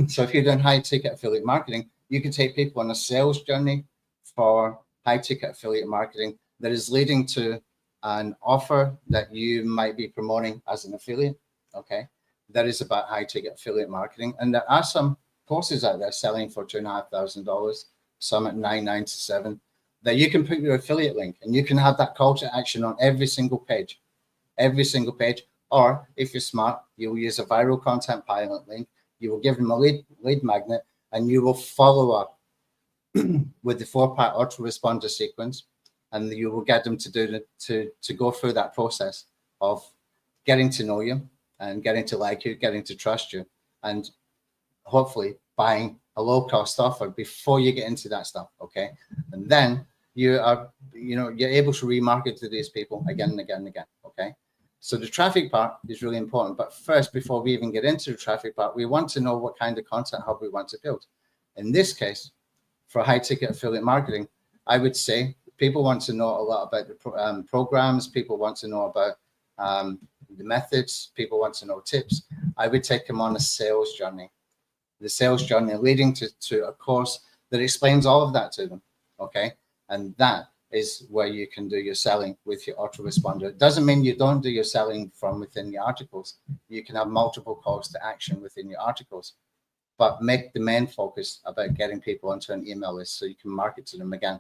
So if you're doing high ticket affiliate marketing, you can take people on a sales journey for high ticket affiliate marketing that is leading to an offer that you might be promoting as an affiliate. Okay, that is about high ticket affiliate marketing. And there are some courses out there selling for $2,500. Some at $997, that you can put your affiliate link, and you can have that call to action on every single page. Or if you're smart, you will use a viral content pilot link. You will give them a lead magnet, and you will follow up with the 4-part autoresponder sequence, and you will get them to do to go through that process of getting to know you and getting to like you, getting to trust you, and hopefully buying a low-cost offer before you get into that stuff. Okay, and then you're able to remarket to these people again and again and again. Okay, so the traffic part is really important. But first, before we even get into the traffic part, we want to know what kind of content hub we want to build. In this case, for high-ticket affiliate marketing, I would say people want to know a lot about the programs. People want to know about the methods. People want to know tips. I would take them on a sales journey. The sales journey leading to a course that explains all of that to them. Okay, and that is where you can do your selling with your autoresponder. It doesn't mean you don't do your selling from within the articles. You can have multiple calls to action within your articles, but make the main focus about getting people onto an email list so you can market to them again.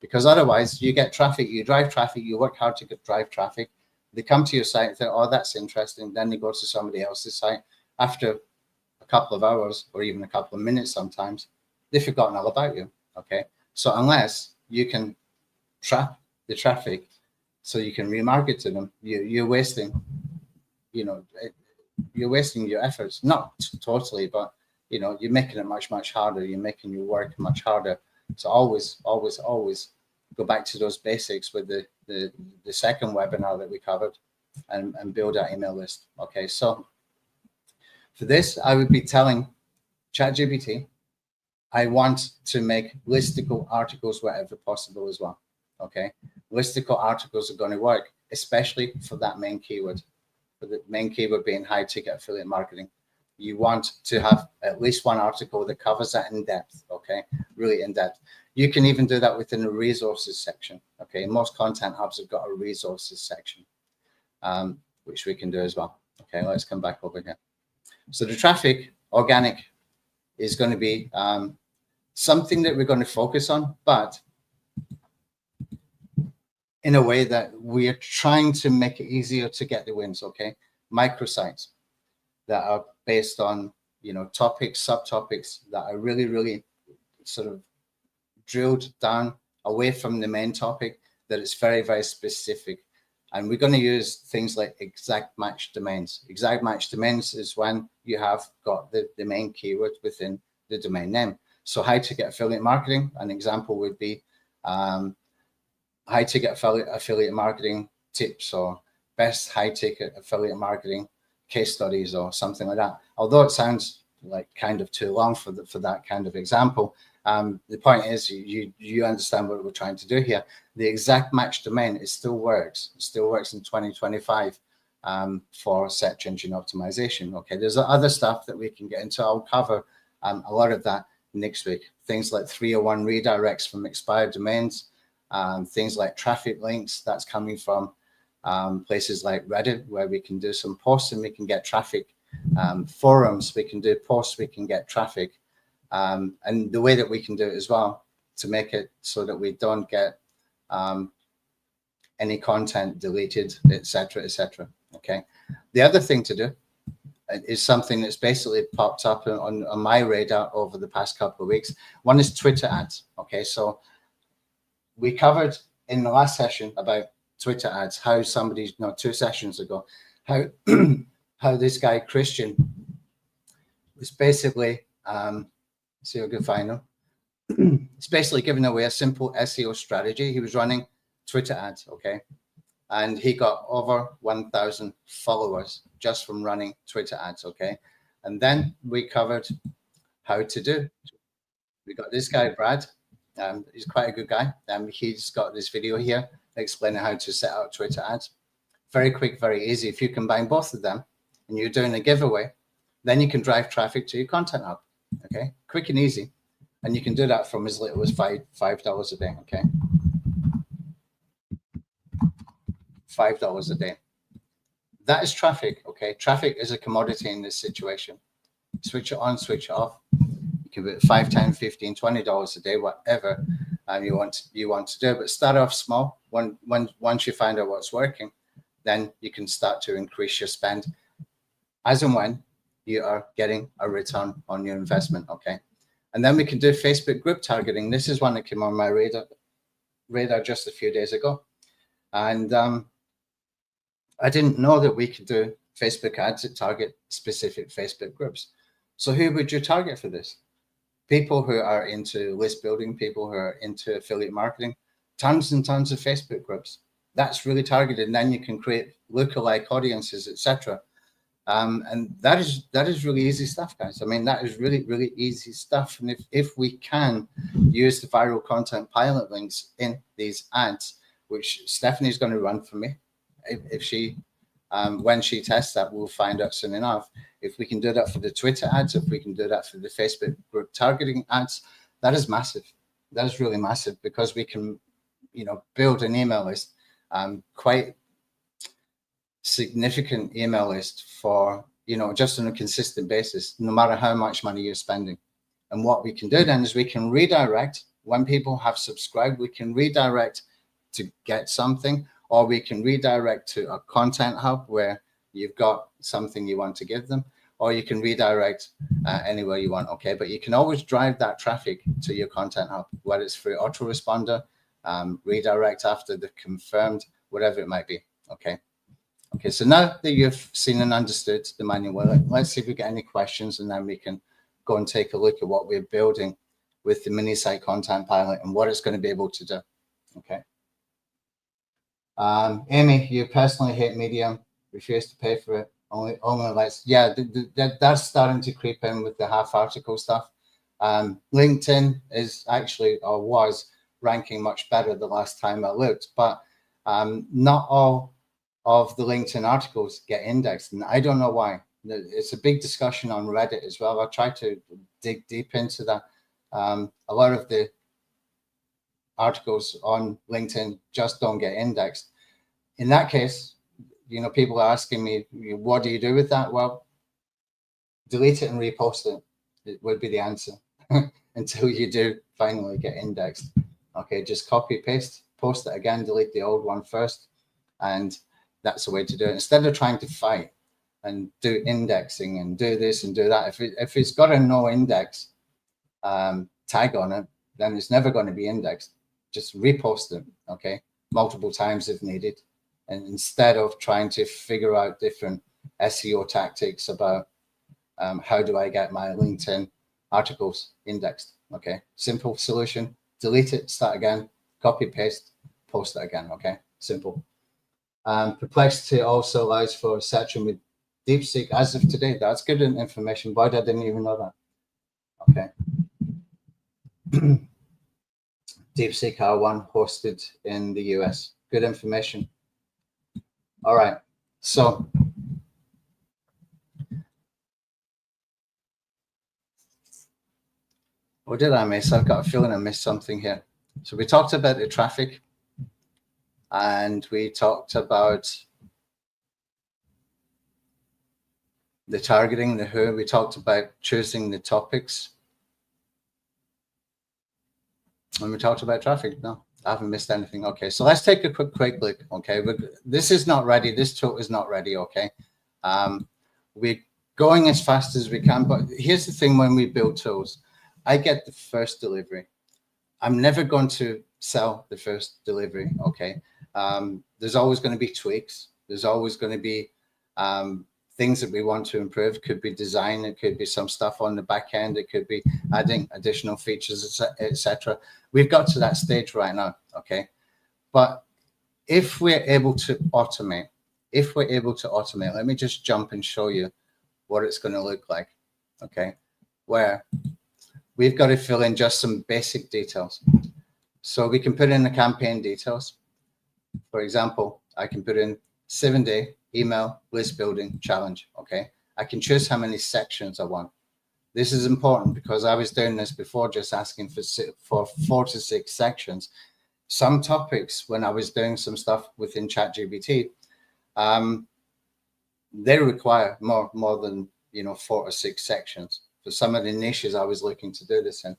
Because otherwise you get traffic, you drive traffic, you work hard to drive traffic. They come to your site and think, oh, that's interesting. Then they go to somebody else's site. After a couple of hours or even a couple of minutes sometimes, they've forgotten all about you. Okay, so unless you can trap the traffic so you can remarket to them, you're wasting, you're wasting your efforts. Not totally, but you're making it much harder. You're making your work much harder So always go back to those basics with the second webinar that we covered, and build our email list. Okay, so for this, I would be telling ChatGPT, I want to make listicle articles wherever possible as well. Okay, listicle articles are going to work, especially for that main keyword. For the main keyword being high ticket affiliate marketing, you want to have at least one article that covers that in depth. Okay, really in depth. You can even do that within the resources section. Okay, most content hubs have got a resources section, which we can do as well. Okay, let's come back over here. So the traffic, organic, is going to be something that we're going to focus on, but in a way that we are trying to make it easier to get the wins. Okay, microsites that are based on, you know, topics, subtopics that are really, really sort of drilled down away from the main topic, that it's very, very specific. And we're going to use things like exact match domains. Exact match domains is when you have got the main keyword within the domain name. So high ticket affiliate marketing, an example would be high ticket affiliate marketing tips, or best high ticket affiliate marketing case studies, or something like that. Although it sounds like kind of too long for that kind of example, the point is you understand what we're trying to do here. The exact match domain, it still works. It still works in 2025 for search engine optimization. Okay, there's other stuff that we can get into. I'll cover a lot of that next week. Things like 301 redirects from expired domains, things like traffic links that's coming from places like Reddit, where we can do some posts and we can get traffic. Forums, we can do posts, we can get traffic. And the way that we can do it as well, to make it so that we don't get any content deleted, etc., etc. Okay. The other thing to do is something that's basically popped up on my radar over the past couple of weeks. One is Twitter ads. Okay, so we covered in the last session about Twitter ads, how somebody, no, 2 sessions ago, how how this guy Christian was basically see if I can find him. It's basically giving away a simple SEO strategy. He was running Twitter ads, okay, and he got over 1,000 followers just from running Twitter ads, okay. And then we covered how to do. We got this guy Brad. He's quite a good guy. He's got this video here explaining how to set out Twitter ads. Very quick, very easy. If you combine both of them and you're doing a giveaway, then you can drive traffic to your content hub. Okay, quick and easy, and you can do that from as little as $5 a day. Okay, $5 a day. That is traffic. Okay, traffic is a commodity in this situation. Switch it on, switch it off. You can put $5, $10, $15, $20 a day, whatever you want to do. But start off small. Once you find out what's working, then you can start to increase your spend as and when you are getting a return on your investment. Okay, and then we can do Facebook group targeting. This is one that came on my radar just a few days ago, and I didn't know that we could do Facebook ads that target specific Facebook groups. So who would you target for this? People who are into list building, people who are into affiliate marketing, tons and tons of Facebook groups. That's really targeted, and then you can create lookalike audiences, etc. And that is really easy stuff, guys. I mean, that is really, really easy stuff. And if we can use the viral content pilot links in these ads, which Stephanie's going to run for me, if she, when she tests that, we'll find out soon enough. If we can do that for the Twitter ads, if we can do that for the Facebook group targeting ads, that is massive. That is really massive, because we can, you know, build an email list, quite significant email list for, you know, just on a consistent basis, no matter how much money you're spending. And what we can do then is we can redirect. When people have subscribed, we can redirect to get something, or we can redirect to a content hub where you've got something you want to give them, or you can redirect anywhere you want. Okay, but you can always drive that traffic to your content hub, whether it's through autoresponder, redirect after the confirmed, whatever it might be. Okay, so now that you've seen and understood the manual, let's see if we get any questions, and then we can go and take a look at what we're building with the mini site content pilot and what it's going to be able to do. Okay. Amy, you personally hate Medium, refuse to pay for it. Only likes, yeah, that's starting to creep in with the half article stuff. LinkedIn is actually, or was, ranking much better the last time I looked, but not all of the LinkedIn articles get indexed, and I don't know why. It's a big discussion on Reddit as well. I tried to dig deep into that. A lot of the articles on LinkedIn just don't get indexed. In that case, you know, people are asking me, what do you do with that? Well, delete it and repost it. It would be the answer until you do finally get indexed. Okay, just copy, paste, post it again, delete the old one first. And that's the way to do it. Instead of trying to fight and do indexing and do this and do that, if it's got a no index tag on it, then it's never going to be indexed. Just repost it, okay, multiple times if needed. And instead of trying to figure out different SEO tactics about how do I get my LinkedIn articles indexed, okay? Simple solution, delete it, start again, copy, paste, post it again, okay? Simple. Perplexity also allows for searching with DeepSeek as of today. That's good information, but I didn't even know that. Okay. DeepSeek R1 hosted in the US. Good information. All right. So what did I miss? I've got a feeling I missed something here. So we talked about the traffic, and we talked about the targeting, the who. We talked about choosing the topics. And we talked about traffic. No, I haven't missed anything. Okay, so let's take a quick look. Okay, this is not ready. This tool is not ready. Okay, we're going as fast as we can. But here's the thing: when we build tools, I get the first delivery. I'm never going to sell the first delivery. Okay, there's always going to be tweaks. There's always going to be things that we want to improve. Could be design. It could be some stuff on the back end. It could be adding additional features, etc. We've got to that stage right now, okay? But if we're able to automate, let me just jump and show you what it's going to look like, okay? Where we've got to fill in just some basic details. So we can put in the campaign details. For example, I can put in 7-day email list building challenge, okay? I can choose how many sections I want. This is important because I was doing this before, just asking for 4 to 6 sections. Some topics, when I was doing some stuff within ChatGPT, they require more than 4 or 6 sections. For some of the niches I was looking to do this in,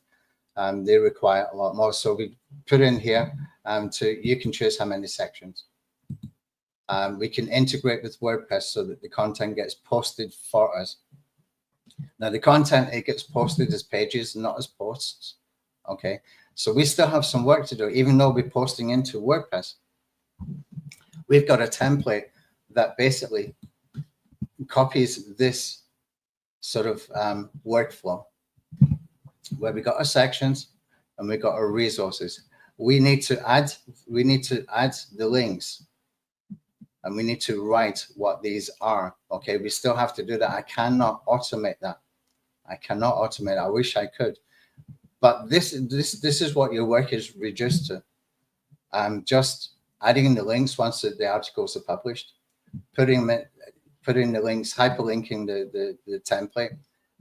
they require a lot more. So we put in here you can choose how many sections. We can integrate with WordPress so that the content gets posted for us. Now the content, it gets posted as pages, not as posts. Okay, so we still have some work to do, even though we're posting into WordPress. We've got a template that basically copies this sort of workflow, where we got our sections and we got our resources. We need to add the links, and we need to write what these are. Okay, we still have to do that. I cannot automate that. I wish I could, but this is what your work is reduced to. Just adding the links once the articles are published, putting the links, hyperlinking the template,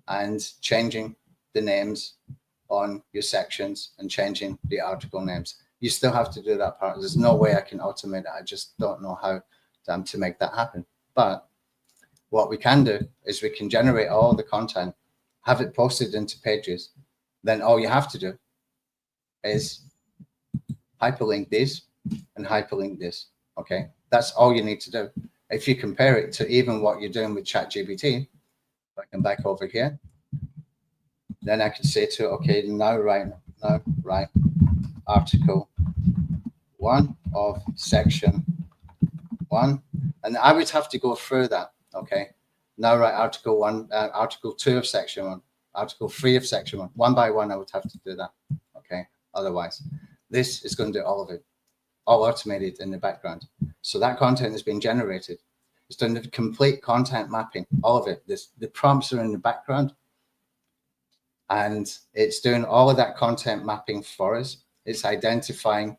and changing the names on your sections and changing the article names. You still have to do that part. There's no way I can automate it. I just don't know how to make that happen. But what we can do is we can generate all the content, have it posted into pages. Then all you have to do is hyperlink this and hyperlink this. Okay, that's all you need to do. If you compare it to even what you're doing with ChatGPT, if I come back over here, then I can say to it, okay, now write article 1 of section 1, and I would have to go through that. Okay, now write article 2 of section 1. article free of section one by one. I would have to do that. Okay. Otherwise, this is going to do all of it, all automated in the background. So that content has been generated. It's done the complete content mapping, all of it. The prompts are in the background, and it's doing all of that content mapping for us. It's identifying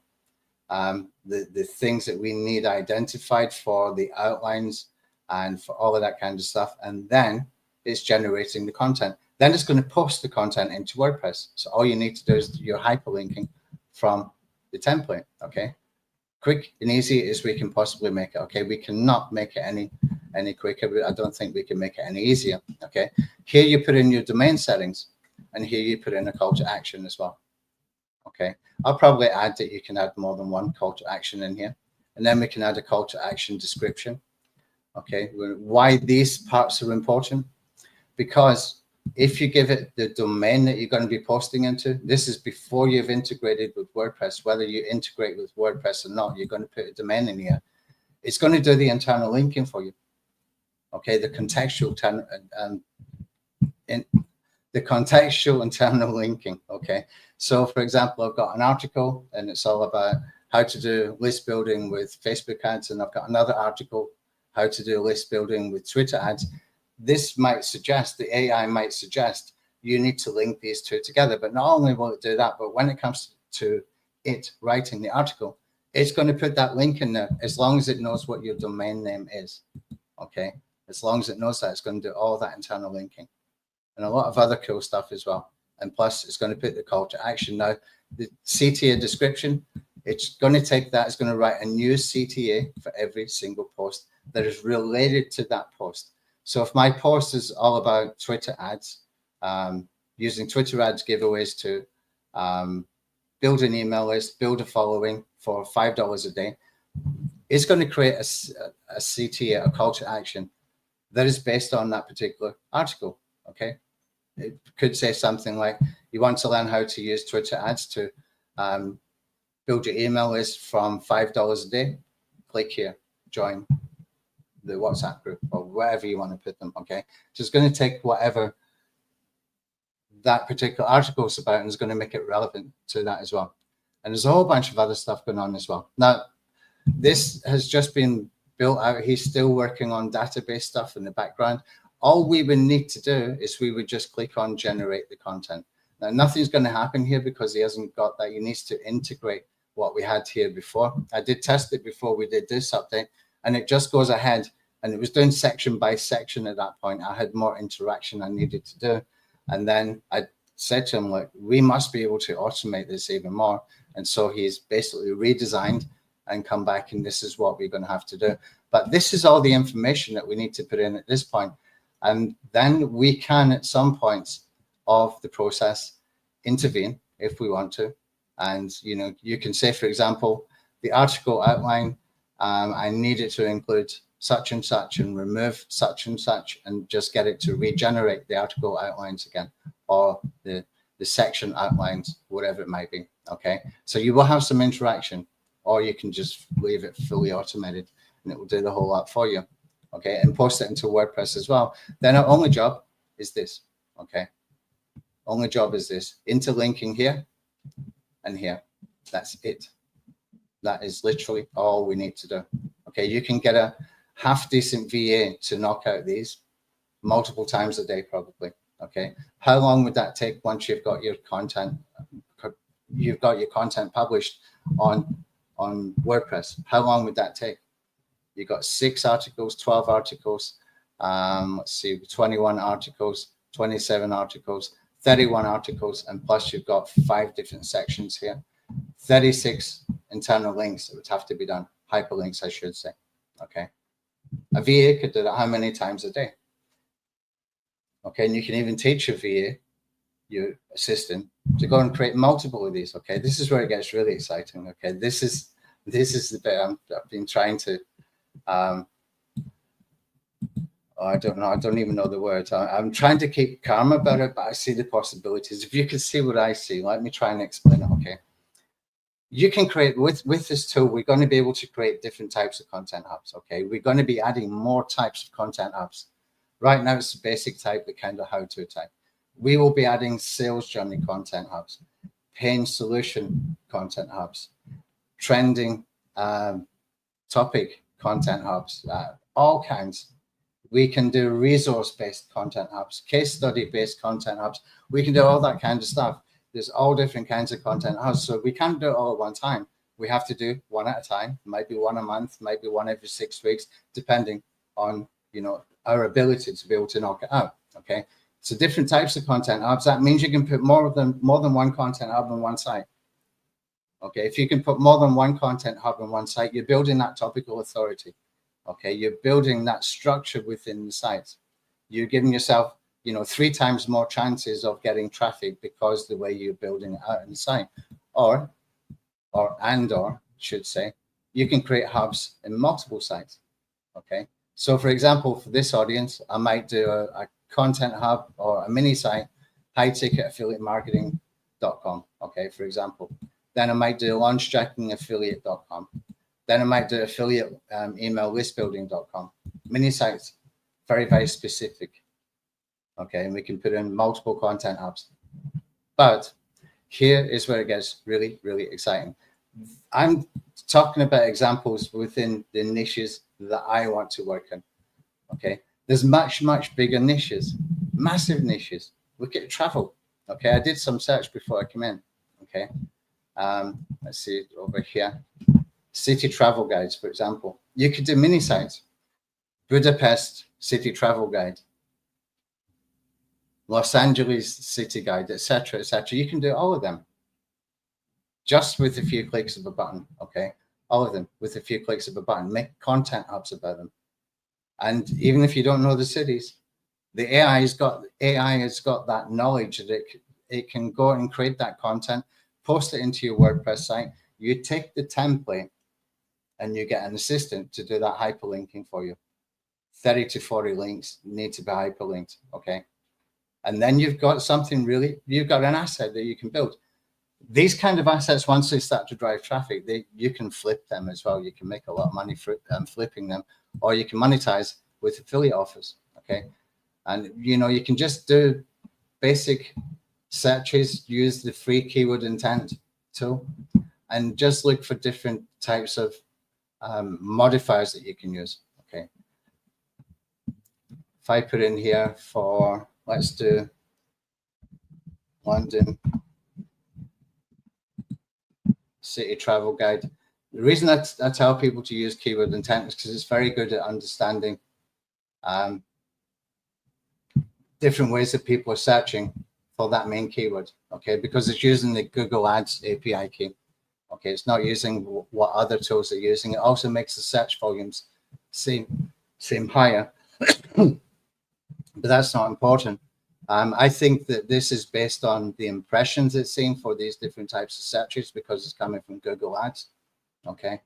the things that we need identified for the outlines and for all of that kind of stuff. And then it's generating the content. Then it's going to post the content into WordPress. So all you need to do is your hyperlinking from the template. Okay. Quick and easy as we can possibly make it. Okay. We cannot make it any quicker, but I don't think we can make it any easier. Okay. Here you put in your domain settings, and here you put in a call to action as well. Okay. I'll probably add that you can add more than one call to action in here. And then we can add a call to action description. Okay. Why these parts are important? Because if you give it the domain that you're going to be posting into, this is before you've integrated with WordPress. Whether you integrate with WordPress or not, you're going to put a domain in here. It's going to do the internal linking for you. Okay, the contextual the contextual internal linking. Okay, so for example, I've got an article and it's all about how to do list building with Facebook ads, and I've got another article how to do list building with Twitter ads. This might suggest, the AI might suggest, you need to link these two together. But not only will it do that, but when it comes to it writing the article, it's going to put that link in there as long as it knows what your domain name is. Okay, as long as it knows that, it's going to do all that internal linking and a lot of other cool stuff as well. And plus, it's going to put the call to action. Now, the CTA description, it's going to take that, it's going to write a new CTA for every single post that is related to that post. So if my post is all about Twitter ads, using Twitter ads giveaways to build an email list, build a following for $5 a day, it's going to create a CTA, a call to action, that is based on that particular article. Okay. It could say something like, you want to learn how to use Twitter ads to build your email list from $5 a day. Click here, join the WhatsApp group, or wherever you want to put them. Okay, so it's going to take whatever that particular article is about and is going to make it relevant to that as well. And there's a whole bunch of other stuff going on as well. Now, this has just been built out. He's still working on database stuff in the background. All we would need to do is we would just click on generate the content. Now, nothing's going to happen here because he hasn't got that. He needs to integrate what we had here before. I did test it before we did this update, and it just goes ahead, and it was doing section by section at that point. I had more interaction I needed to do. And then I said to him, like, we must be able to automate this even more. And so he's basically redesigned and come back, and this is what we're going to have to do. But this is all the information that we need to put in at this point. And then we can, at some points of the process, intervene if we want to. And, you know, you can say, for example, the article outline, I need it to include such and such and remove such and such, and just get it to regenerate the article outlines again, or the section outlines, whatever it might be. Okay, so you will have some interaction, or you can just leave it fully automated and it will do the whole lot for you. Okay, and post it into WordPress as well. Then our only job is this. Okay, only job is this, interlinking here and here. That's it. That is literally all we need to do. Okay, you can get a half decent VA to knock out these multiple times a day, probably. Okay, how long would that take once you've got your content? You've got your content published on WordPress. How long would that take? You got 6 articles, 12 articles. Let's see, 21 articles, 27 articles, 31 articles, and plus you've got 5 different sections here. 36 internal links that would have to be done. Hyperlinks, I should say. Okay. A VA could do that how many times a day? Okay, and you can even teach your VA, your assistant, to go and create multiple of these. Okay, this is where it gets really exciting. Okay, this is the bit I've been trying to. I don't know. I don't even know the words. I'm trying to keep calm about it, but I see the possibilities. If you can see what I see, let me try and explain it. Okay. You can create with this tool, we're going to be able to create different types of content hubs. Okay, we're going to be adding more types of content hubs. Right now, it's the basic type, the kind of how-to type. We will be adding sales journey content hubs, pain solution content hubs, trending topic content hubs, all kinds. We can do resource-based content hubs, case study-based content hubs. We can do all that kind of stuff. There's all different kinds of content hubs. So we can't do it all at one time. We have to do one at a time. Might be one a month, might be one every 6 weeks, depending on, you know, our ability to be able to knock it out. Okay. So different types of content hubs. That means you can put more than one content hub on one site. Okay. If you can put more than one content hub on one site, you're building that topical authority. Okay. You're building that structure within the site. You're giving yourself, you know, 3 times more chances of getting traffic because the way you're building it out in the site. Or should say, you can create hubs in multiple sites. Okay. So for example, for this audience, I might do a content hub or a mini site, high-ticket-affiliate-marketing.com. Okay, for example. Then I might do launchjackingaffiliate.com. Then I might do affiliate email listbuilding.com. Mini sites, very, very specific. Okay, and we can put in multiple content hubs. But here is where it gets really, really exciting. I'm talking about examples within the niches that I want to work in. Okay, there's much, much bigger niches, massive niches. Look at travel. Okay, I did some search before I came in. Okay, let's see over here. City travel guides, for example. You could do mini sites. Budapest city travel guide, Los Angeles city guide, etc., etc. You can do all of them just with a few clicks of a button. Okay, all of them with a few clicks of a button. Make content hubs about them. And even if you don't know the cities, the AI has got that knowledge that it can go and create that content, post it into your WordPress site. You take the template and you get an assistant to do that hyperlinking for you. 30 to 40 links need to be hyperlinked. Okay. And then you've got something you've got an asset that you can build. These kind of assets, once they start to drive traffic, you can flip them as well. You can make a lot of money flipping them, or you can monetize with affiliate offers. Okay. And, you know, you can just do basic searches, use the free keyword intent tool, and just look for different types of modifiers that you can use. Okay. If I put in here for, let's do London city travel guide. The reason I tell people to use keyword intent is because it's very good at understanding different ways that people are searching for that main keyword. Okay, because it's using the Google Ads API key. Okay, it's not using what other tools are using. It also makes the search volumes seem higher, but that's not important. I think that this is based on the impressions it's seeing for these different types of searches because it's coming from Google Ads. Okay,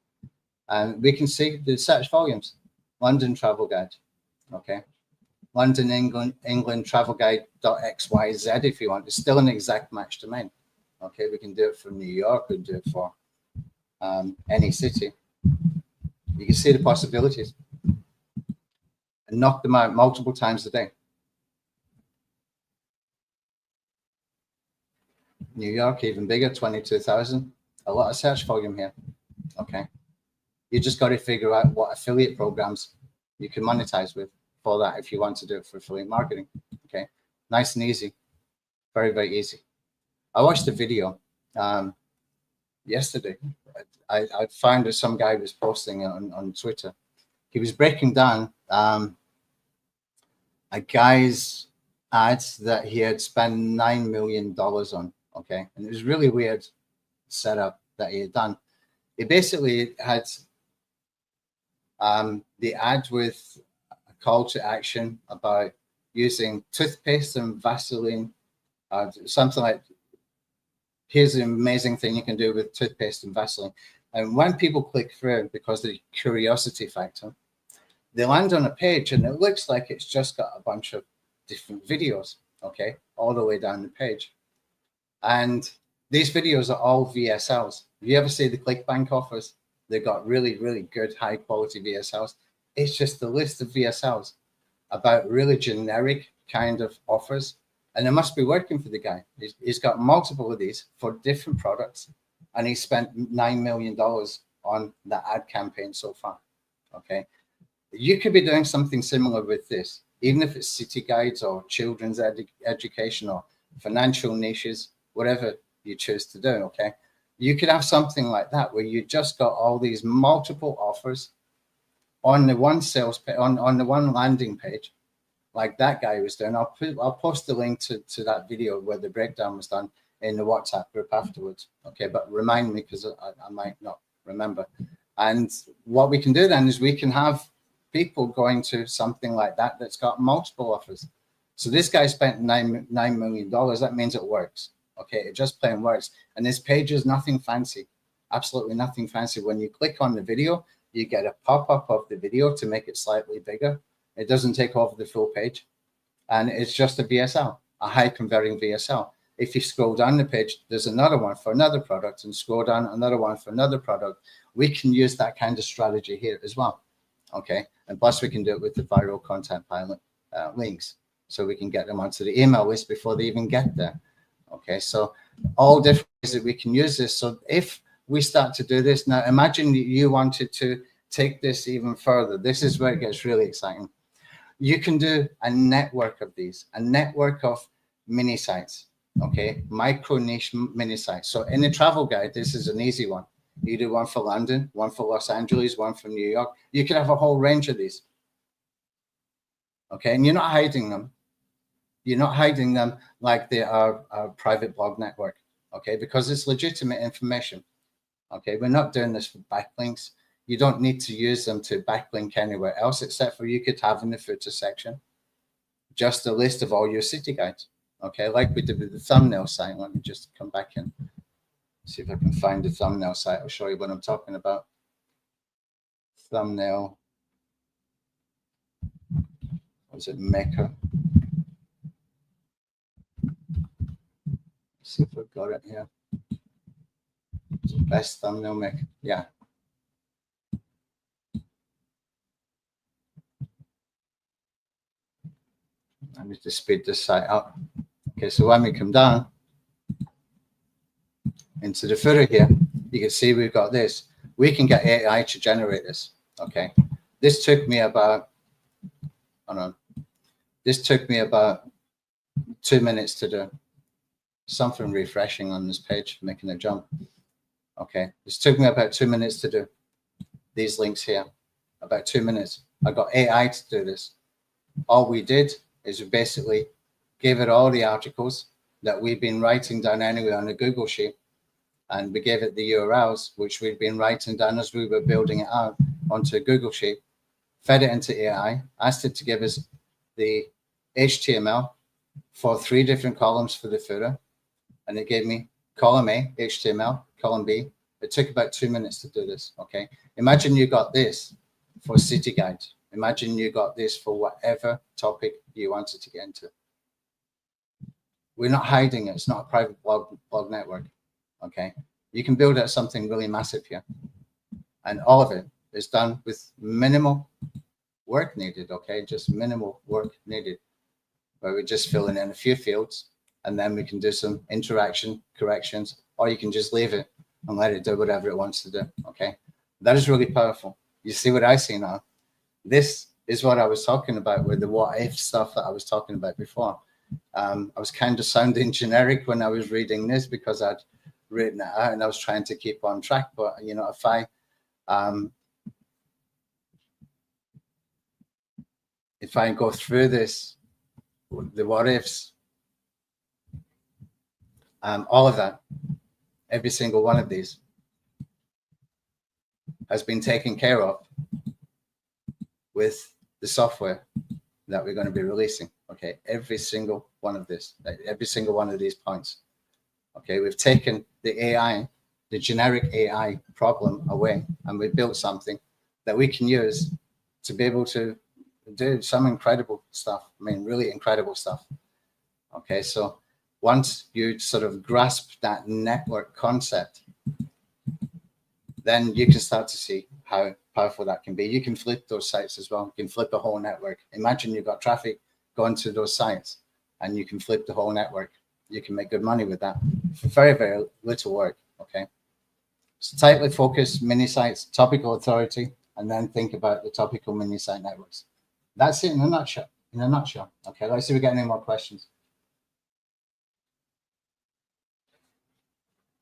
and we can see the search volumes. London travel guide. Okay, London, England travel guide.xyz if you want. It's still an exact match domain. Okay, we can do it for New York. We can do it for any city. You can see the possibilities and knock them out multiple times a day. New York, even bigger, 22,000. A lot of search volume here. Okay. You just got to figure out what affiliate programs you can monetize with for that if you want to do it for affiliate marketing. Okay. Nice and easy. Very, very easy. I watched a video yesterday. I found that some guy was posting on Twitter. He was breaking down a guy's ads that he had spent $9 million on. Okay, and it was really weird setup that he had done. He basically had the ad with a call to action about using toothpaste and Vaseline, something like, here's an amazing thing you can do with toothpaste and Vaseline. And when people click through, because of the curiosity factor, they land on a page and it looks like it's just got a bunch of different videos, okay, all the way down the page. And these videos are all VSLs. If you ever see the ClickBank offers, they've got really, really good high quality VSLs. It's just a list of VSLs about really generic kind of offers And it must be working for the guy. He's got multiple of these for different products, and he spent $9 million on the ad campaign so far. Okay. You could be doing something similar with this, even if it's city guides or children's education or financial niches, whatever you choose to do. Okay. You could have something like that where you just got all these multiple offers on the one sales page, on the one landing page, like that guy was doing. I'll post the link to that video where the breakdown was done in the WhatsApp group afterwards. Okay, but remind me, because I might not remember. And what we can do then is we can have people going to something like that that's got multiple offers. So this guy spent $9 million. That means it works. Okay, it just plain works. And this page is nothing fancy, absolutely nothing fancy. When you click on the video, you get a pop-up of the video to make it slightly bigger. It doesn't take over the full page. And it's just a VSL, a high converting VSL. If you scroll down the page, there's another one for another product, and scroll down another one for another product. We can use that kind of strategy here as well. Okay. And plus we can do it with the viral content pilot links. So we can get them onto the email list before they even get there. Okay. So all different ways that we can use this. So if we start to do this now, imagine you wanted to take this even further. This is where it gets really exciting. You can do a network of these, a network of mini sites. Okay, micro niche mini sites. So in the travel guide, this is an easy one. You do one for London, one for Los Angeles, one for New York. You can have a whole range of these. Okay, and you're not hiding them. You're not hiding them like they are a private blog network. Okay, because it's legitimate information. Okay, we're not doing this for backlinks. You don't need to use them to backlink anywhere else, except for you could have in the footer section just a list of all your city guides. Okay, like we did with the thumbnail site. Let me just come back in, see if I can find the thumbnail site. I'll show you what I'm talking about. Thumbnail. Was it Maker? Let's see if I've got it here. Best thumbnail maker. Yeah. Let me just speed this site up. Okay, so when we come down into the footer here, you can see we've got this. We can get AI to generate this. Okay, this took me about, hold on. This took me about 2 minutes to do. Something refreshing on this page, making a jump. Okay, this took me about 2 minutes to do. These links here, about 2 minutes. I got AI to do this. All we did is we basically gave it all the articles that we've been writing down anyway on a Google sheet, and we gave it the URLs, which we'd been writing down as we were building it out onto a Google sheet, fed it into AI, asked it to give us the HTML for 3 different columns for the footer, and it gave me column A, HTML, column B. It took about 2 minutes to do this, okay? Imagine you got this for city guides. Imagine you got this for whatever topic you wanted to get into. We're not hiding it. It's not a private blog network, okay? You can build out something really massive here. And all of it is done with minimal work needed, okay? Just minimal work needed, where we're just filling in a few fields, and then we can do some interaction corrections, or you can just leave it and let it do whatever it wants to do, okay? That is really powerful. You see what I see now? This is what I was talking about with the what if stuff that I was talking about before. I was kind of sounding generic when I was reading this because I'd written it out and I was trying to keep on track. But, you know, if I go through this, the what ifs, all of that, every single one of these has been taken care of with the software that we're going to be releasing. Okay, every single one of this, every single one of these points. Okay, we've taken the AI, the generic AI problem away, and we built something that we can use to be able to do some incredible stuff. I mean, really incredible stuff. Okay, so once you sort of grasp that network concept, then you can start to see how powerful that can be. You can flip those sites as well. You can flip a whole network. Imagine you've got traffic going to those sites. and you can flip the whole network. You can make good money with that for very, very little work. Okay. So tightly focused mini sites, topical authority, and then think about the topical mini site networks. That's it in a nutshell. In a nutshell. Okay, let's see if we get any more questions.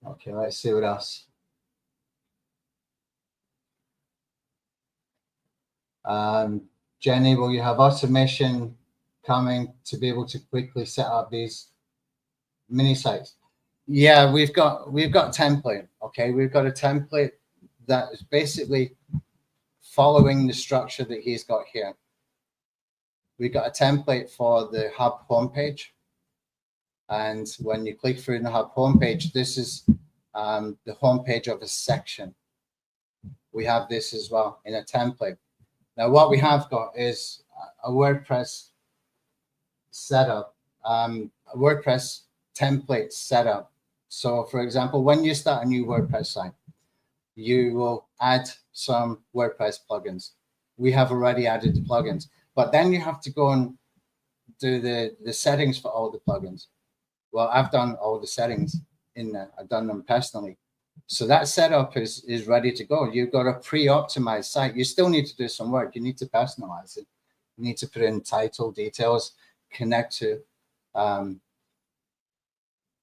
Okay, let's see what else. Jenny, will you have automation coming to be able to quickly set up these mini sites? Yeah, we've got template. Okay, we've got a template that is basically following the structure that he's got here. We've got a template for the hub homepage, and when you click through the hub homepage, this is the homepage of a section. We have this as well in a template. Now, what we have got is a WordPress setup, a WordPress template setup. So, for example, when you start a new WordPress site, you will add some WordPress plugins. We have already added the plugins, but then you have to go and do the settings for all the plugins. Well, I've done all the settings in there. I've done them personally. So that setup is ready to go. You've got a pre-optimized site. You still need to do some work. You need to personalize it. You need to put in title details, connect to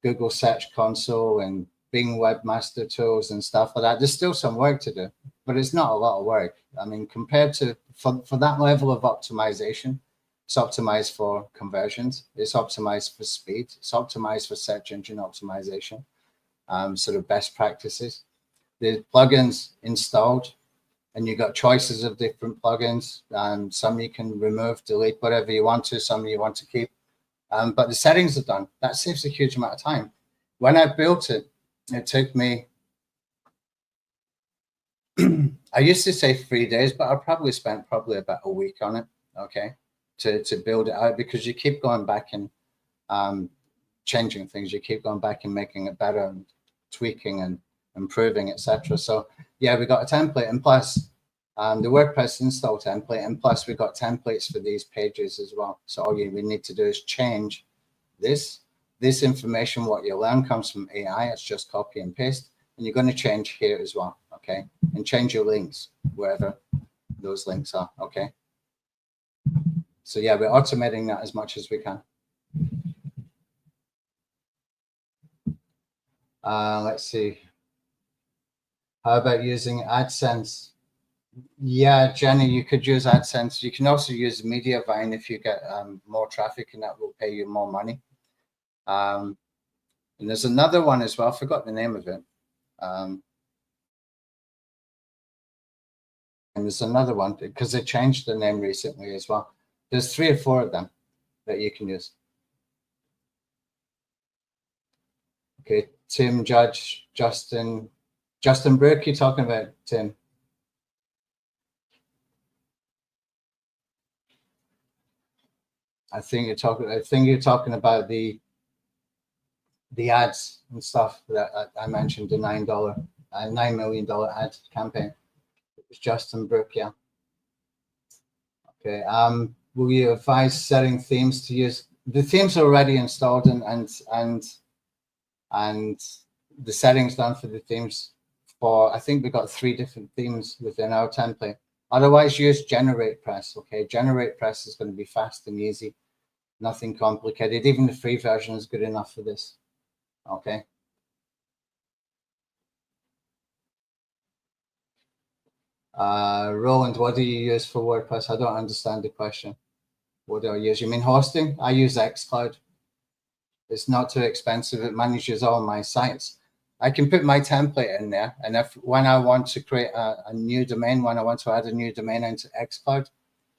Google Search Console and Bing Webmaster Tools and stuff like that. There's still some work to do, but it's not a lot of work. I mean, compared to for that level of optimization, it's optimized for conversions. It's optimized for speed. It's optimized for search engine optimization. Sort of best practices. The plugins installed, and you got choices of different plugins. Some you can remove, delete, whatever you want to. Some you want to keep. But the settings are done. That saves a huge amount of time. When I built it, it took me, I used to say 3 days, but I probably spent about a week on it, okay, to build it out, because you keep going back and changing things. You keep going back and making it better and tweaking and improving, etc. So yeah, we got a template, and plus the WordPress install template, and plus we got templates for these pages as well. So all we need to do is change this information. What you learn comes from AI. It's just copy and paste, and you're going to change here as well, okay, and change your links wherever those links are, okay. So yeah, we're automating that as much as we can. Let's see. How about using AdSense? Yeah, Jenny, you could use AdSense. You can also use Mediavine if you get more traffic, and that will pay you more money. And there's another one as well. I forgot the name of it. And there's another one because they changed the name recently as well. There's 3 or 4 of them that you can use. Okay, Tim, Judge, Justin Burke, you talking about, Tim? I think you're talking about the ads and stuff that I mentioned, the $9 million ad campaign. It was Justin Burke, yeah. Okay. Will you advise setting themes to use? The themes are already installed, and the settings done for the themes. For I think we've got 3 different themes within our template. Otherwise, use GeneratePress. Okay, GeneratePress is going to be fast and easy, nothing complicated. Even the free version is good enough for this. Okay. Roland, what do you use for WordPress? I don't understand the question. What do I use? You mean hosting? I use xCloud. It's not too expensive. It manages all my sites. I can put my template in there, and when I want to create a new domain, when I want to add a new domain into xCloud,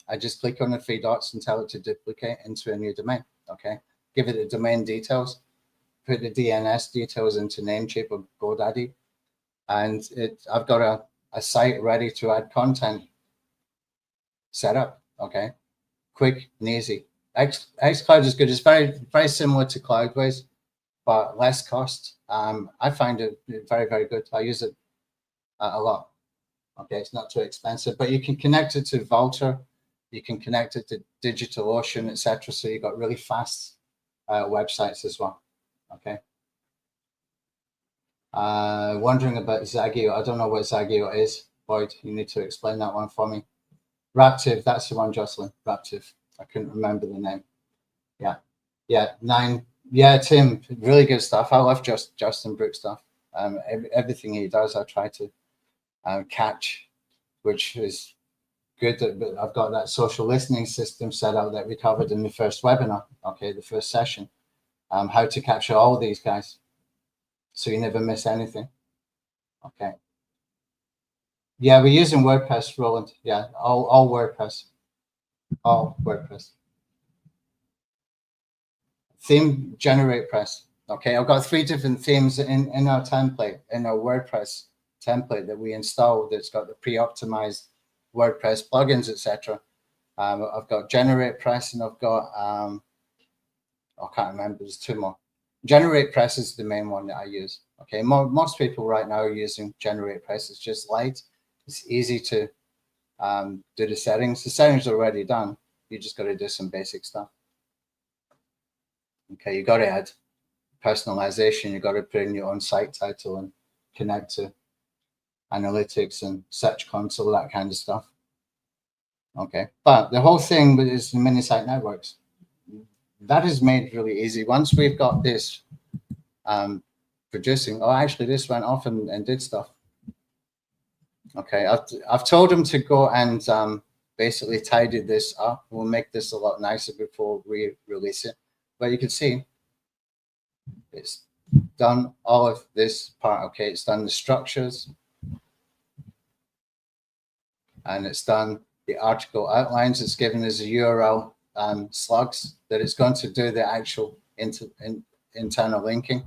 I just click on the 3 dots and tell it to duplicate into a new domain. Okay, give it the domain details, put the DNS details into Namecheap or GoDaddy, and I've got a site ready to add content set up. Okay, quick and easy. xCloud is good. It's very, very similar to Cloudways, but less cost. I find it very, very good. I use it a lot. Okay, it's not too expensive, but you can connect it to Vultr, you can connect it to DigitalOcean, etc. So you got really fast websites as well. Okay. Wondering about Zagio. I don't know what Zagio is. Boyd, you need to explain that one for me. Raptive, that's the one, Jocelyn. Raptive. I couldn't remember the name. Yeah. Yeah. 9. Yeah, Tim, really good stuff. I love Justin Brooks stuff. Everything he does, I try to catch, which is good. But I've got that social listening system set out that we covered in the first webinar. Okay, the first session. How to capture all these guys, so you never miss anything. Okay. Yeah, we're using WordPress, Roland. Yeah, all WordPress. All WordPress. Theme generate press. Okay, I've got 3 different themes in our template, in our WordPress template that we installed. That's got the pre-optimized WordPress plugins, etc. I've got generate press, and I've got I can't remember. There's 2 more. Generate press is the main one that I use. Okay, most people right now are using generate press. It's just light. It's easy to do the settings. The settings are already done. You just got to do some basic stuff. Okay, you got to add personalization. You got to put in your own site title and connect to analytics and search console, that kind of stuff. Okay, but the whole thing is the mini site networks. That is made really easy. Once we've got this producing, oh, actually this went off and did stuff. Okay, I've told him to go and basically tidy this up. We'll make this a lot nicer before we release it. But you can see it's done all of this part. Okay, it's done the structures, and it's done the article outlines. It's given us a URL slugs that it's going to do the actual internal linking.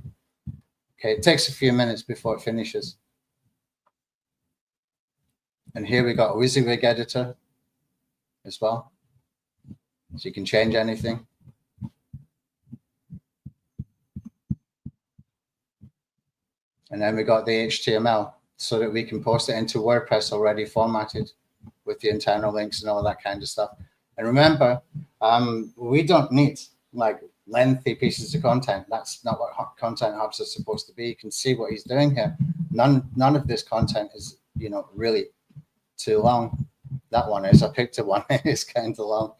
Okay, it takes a few minutes before it finishes. And here we got a WYSIWYG editor as well, so you can change anything. And then we got the HTML so that we can post it into WordPress already formatted with the internal links and all that kind of stuff. And remember, we don't need like lengthy pieces of content. That's not what content hubs are supposed to be. You can see what he's doing here. None of this content is, you know, really too long. That one is. I picked a one. It's kind of long.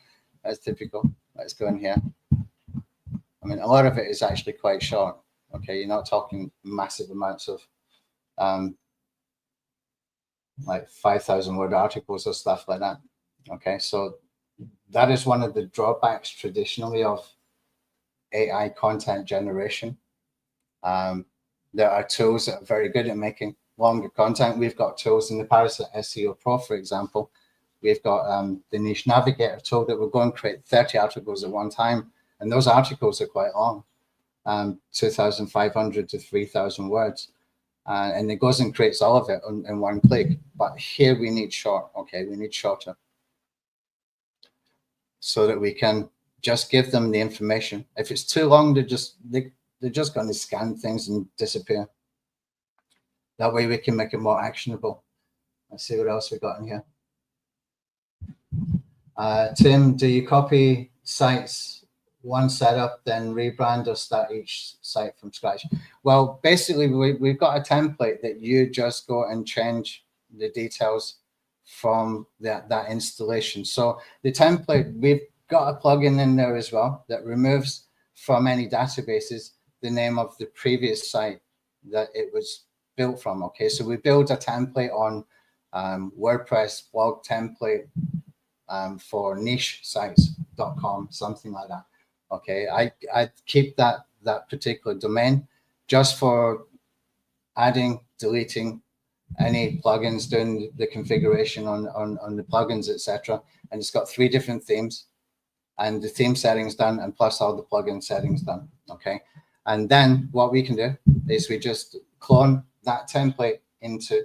That's typical. Let's go in here. I mean, a lot of it is actually quite short. Okay, you're not talking massive amounts of like 5,000 word articles or stuff like that. Okay, so that is one of the drawbacks traditionally of AI content generation. There are tools that are very good at making longer content. We've got tools in the Parasite SEO Pro, for example. We've got the Niche Navigator tool that will go and create 30 articles at one time. And those articles are quite long, 2,500 to 3,000 words. And it goes and creates all of it in one click. But here we need short, okay? We need shorter, so that we can just give them the information. If it's too long, they're just going to scan things and disappear. That way we can make it more actionable. Let's see what else we got in here. Tim, do you copy sites one setup, then rebrand, or start each site from scratch? Well, basically, we've got a template that you just go and change the details from that installation. So the template, we've got a plugin in there as well that removes from any databases the name of the previous site that it was built from. Okay, so we build a template on WordPress blog template for niche sites.com, something like that. Okay, I keep that particular domain just for adding, deleting any plugins, doing the configuration on the plugins, etc. And it's got 3 different themes, and the theme settings done, and plus all the plugin settings done. Okay, and then what we can do is we just clone that template into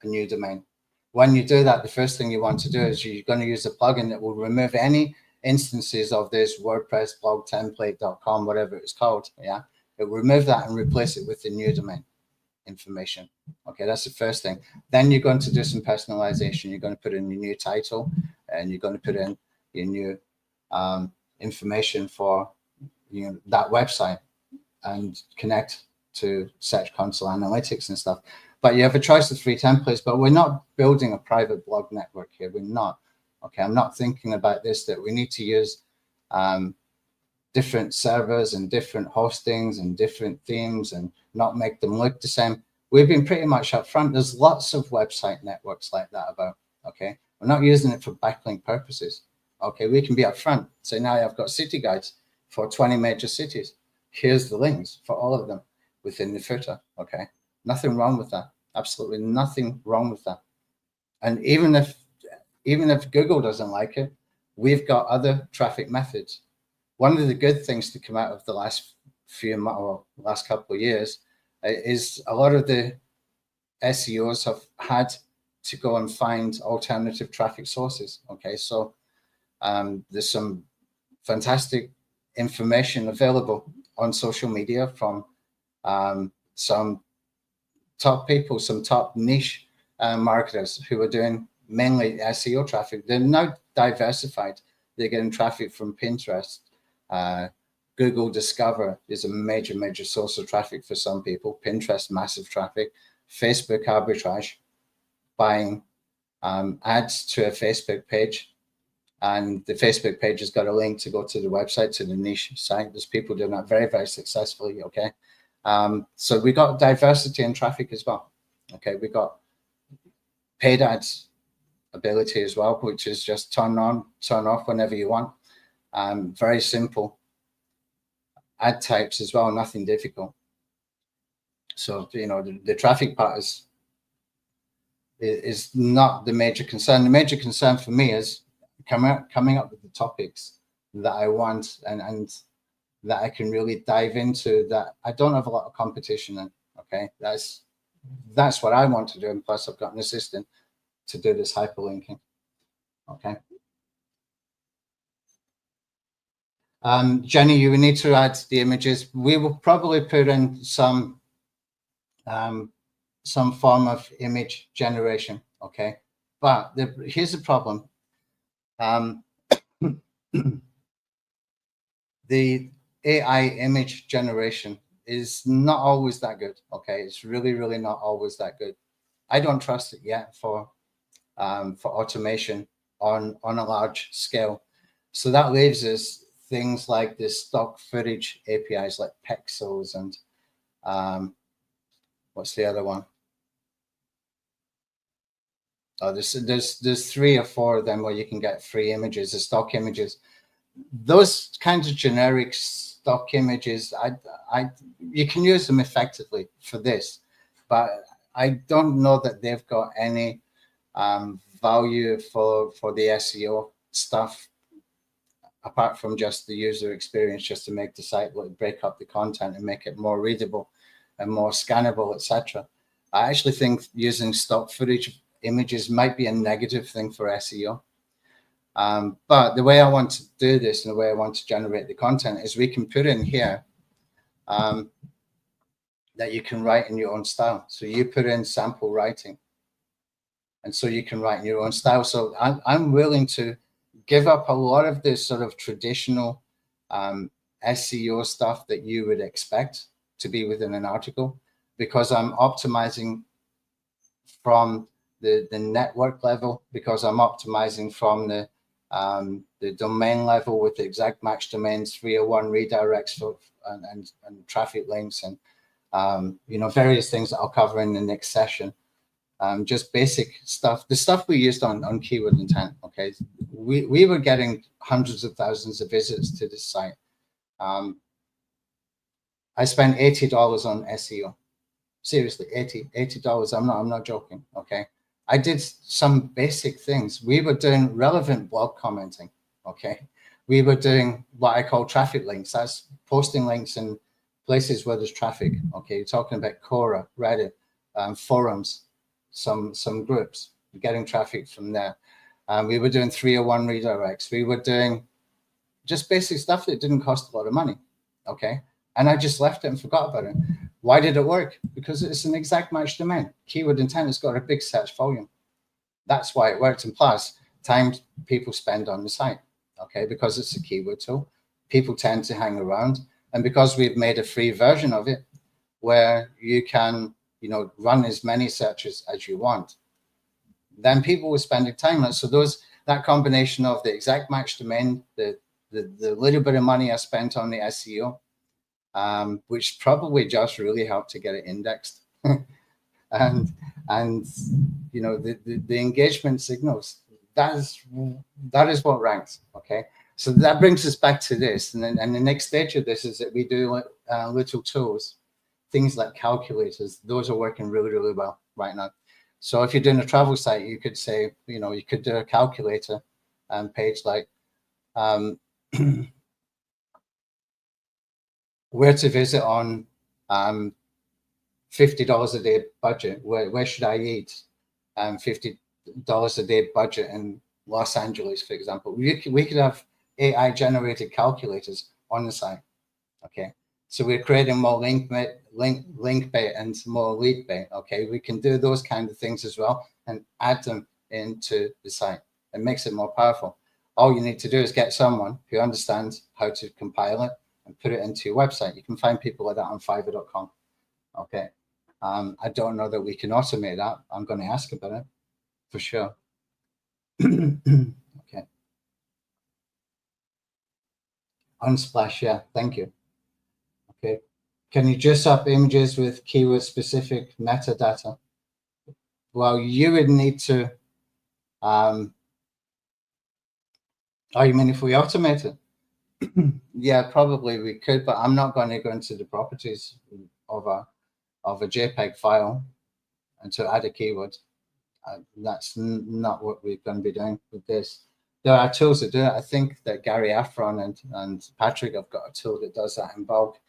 a new domain. When you do that, the first thing you want to do is you're going to use a plugin that will remove any instances of this WordPress blog template.com, whatever it's called. Yeah, it will remove that and replace it with the new domain information. Okay, that's the first thing. Then you're going to do some personalization. You're going to put in your new title, and you're going to put in your new information for that website and connect to Search Console Analytics and stuff. But you have a choice of 3 templates, but we're not building a private blog network here. We're not. Okay, I'm not thinking about this, that we need to use different servers and different hostings and different themes and not make them look the same. We've been pretty much upfront. There's lots of website networks like that about, okay? We're not using it for backlink purposes. Okay, we can be upfront. Say, now I've got city guides for 20 major cities. Here's the links for all of them within the footer, okay? Nothing wrong with that. Absolutely nothing wrong with that. And even if Google doesn't like it, we've got other traffic methods. One of the good things to come out of the last couple of years is a lot of the SEOs have had to go and find alternative traffic sources. Okay, so there's some fantastic information available on social media from some top people, some top niche marketers who are doing mainly SEO traffic. They're now diversified. They're getting traffic from Pinterest. Google Discover is a major source of traffic for some people. Pinterest, massive traffic. Facebook arbitrage, buying ads to a Facebook page, and the Facebook page has got a link to go to the website, to the niche site. There's people doing that very successfully. Okay, so we got diversity in traffic as well. Okay, we got paid ads ability as well, which is just turn on, turn off whenever you want. Very simple ad types as well, nothing difficult. So, the traffic part is not the major concern. The major concern for me is coming up with the topics that I want and that I can really dive into, that I don't have a lot of competition in. Okay, that's what I want to do. And plus I've got an assistant to do this hyperlinking. Okay. Jenny, you will need to add the images. We will probably put in some form of image generation, okay? But here's the problem. The AI image generation is not always that good, okay? It's really not always that good. I don't trust it yet for automation on a large scale. So that leaves us things like the stock footage APIs like Pexels and what's the other one? Oh, there's 3 or 4 of them where you can get free images, the stock images. Those kinds of generic stock images, you can use them effectively for this, but I don't know that they've got any value for the SEO stuff, apart from just the user experience, just to make the site break up the content and make it more readable and more scannable, etc. I actually think using stock footage images might be a negative thing for SEO. But the way I want to do this and the way I want to generate the content is we can put in here that you can write in your own style. So you put in sample writing, and so you can write in your own style. So I'm willing to give up a lot of this sort of traditional SEO stuff that you would expect to be within an article, because I'm optimizing from the network level, because I'm optimizing from the domain level with the exact match domains, 301 redirects and traffic links, and various things that I'll cover in the next session. Just basic stuff, the stuff we used on keyword intent. Okay, we were getting hundreds of thousands of visits to this site. I spent $80 on SEO. Seriously, $80. I'm not joking. Okay, I did some basic things. We were doing relevant blog commenting. Okay, we were doing what I call traffic links. That's posting links in places where there's traffic. Okay, you're talking about Quora, Reddit, forums, some groups, getting traffic from there. We were doing 301 redirects. We were doing just basic stuff that didn't cost a lot of money. Okay, and I just left it and forgot about it. Why did it work? Because it's an exact match domain. Keyword intent has got a big search volume. That's why it worked. And plus, time people spend on the site. Okay, because it's a keyword tool. people tend to hang around. And because we've made a free version of it, where you can, run as many searches as you want, then people were spending time on it. So that combination of the exact match domain, the little bit of money I spent on the SEO, which probably just really helped to get it indexed, and the engagement signals, that is what ranks. Okay, so that brings us back to this, and the next stage of this is that we do little tools, things like calculators. Those are working really, really well right now. So if you're doing a travel site, you could say, you could do a calculator page like where to visit on $50 a day budget. Where should I eat? $50 a day budget in Los Angeles, for example. We could have AI generated calculators on the site. Okay, so we're creating more link bait and more lead bait. Okay, we can do those kind of things as well and add them into the site. It makes it more powerful. All you need to do is get someone who understands how to compile it and put it into your website. You can find people like that on Fiverr.com. Okay, I don't know that we can automate that. I'm going to ask about it for sure. Okay, Unsplash, yeah, thank you. Okay, can you just up images with keyword specific metadata? Well, you would need to, oh, you mean if we automate it? Yeah, probably we could, but I'm not going to go into the properties of a JPEG file and to add a keyword. That's not what we're going to be doing with this. There are tools that do it. I think that Gary Afron and Patrick have got a tool that does that in bulk.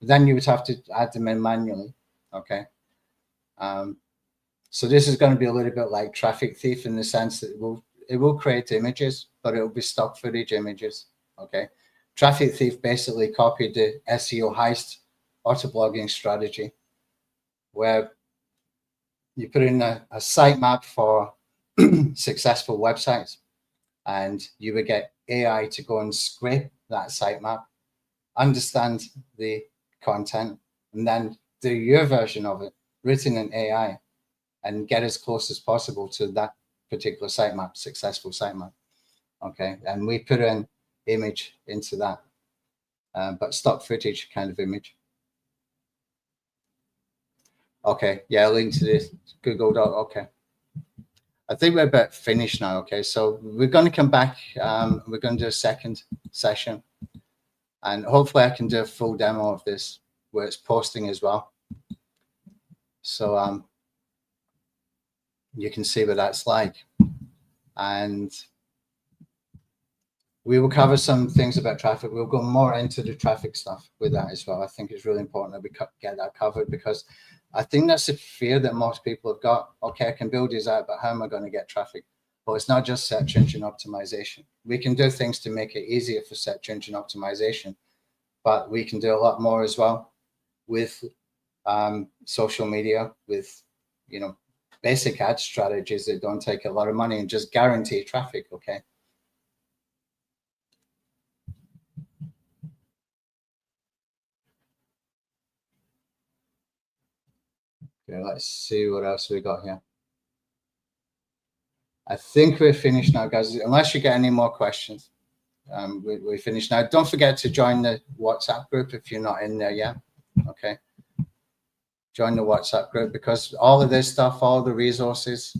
Then you would have to add them in manually. Okay. So this is going to be a little bit like Traffic Thief in the sense that it will create images, but it will be stock footage images. Okay. Traffic Thief basically copied the SEO heist autoblogging strategy, where you put in a sitemap for successful websites, and you would get AI to go and scrape that sitemap, understand the content, and then do your version of it, written in AI, and get as close as possible to that particular sitemap, successful sitemap. Okay, and we put an image into that, but stock footage kind of image. Okay, yeah, link to this Google Doc. Okay, I think we're about finished now. Okay, so we're going to come back. We're going to do a second session, and hopefully I can do a full demo of this where it's posting as well. So you can see what that's like, and we will cover some things about traffic. We'll go more into the traffic stuff with that as well. I think it's really important that we get that covered, because I think that's a fear that most people have got. Okay, I can build these out, but how am I going to get traffic? Well, it's not just search engine optimization. We can do things to make it easier for search engine optimization, but we can do a lot more as well with social media, with, basic ad strategies that don't take a lot of money and just guarantee traffic. Okay. Okay, let's see what else we got here. I think we're finished now, guys, unless you get any more questions. We're finished now. Don't forget to join the WhatsApp group if you're not in there yet. Okay. Join the WhatsApp group, because all of this stuff, all the resources,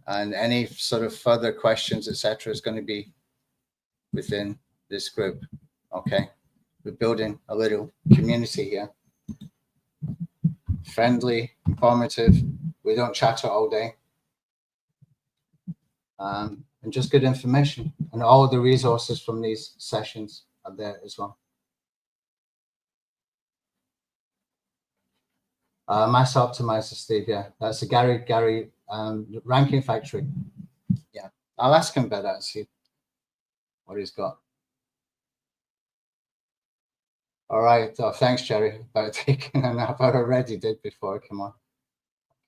and any sort of further questions, etc., is going to be within this group. Okay. We're building a little community here. Friendly, informative. We don't chatter all day. And just good information. And all of the resources from these sessions are there as well. Mass Optimizer, Steve, yeah. That's a Gary Ranking Factory. Yeah. I'll ask him about that and see what he's got. All right. Oh, thanks, Jerry, about taking a nap. I already did before. Come on.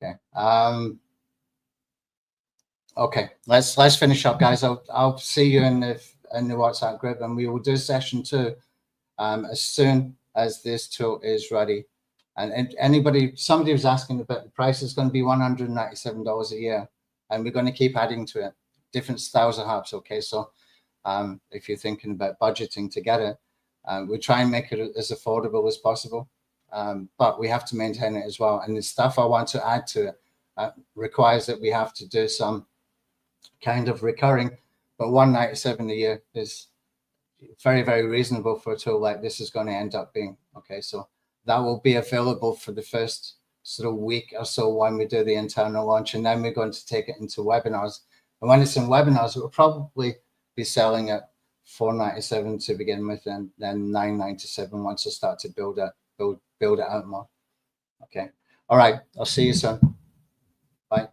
Okay. Okay, let's finish up, guys. I'll see you in the WhatsApp group, and we will do session 2 as soon as this tool is ready. And somebody was asking about the price. Is going to be $197 a year, and we're going to keep adding to it, different styles of harps. Okay, so if you're thinking about budgeting to get it, we try and make it as affordable as possible, but we have to maintain it as well. And the stuff I want to add to it requires that we have to do some kind of recurring, but $197 a year is very, very reasonable for a tool like this is going to end up being. Okay, so that will be available for the first sort of week or so when we do the internal launch, and then we're going to take it into webinars. And when it's in webinars, it will probably be selling at $497 to begin with, and then $997 once I start to build it out more. Okay, all right, I'll see you soon. Bye.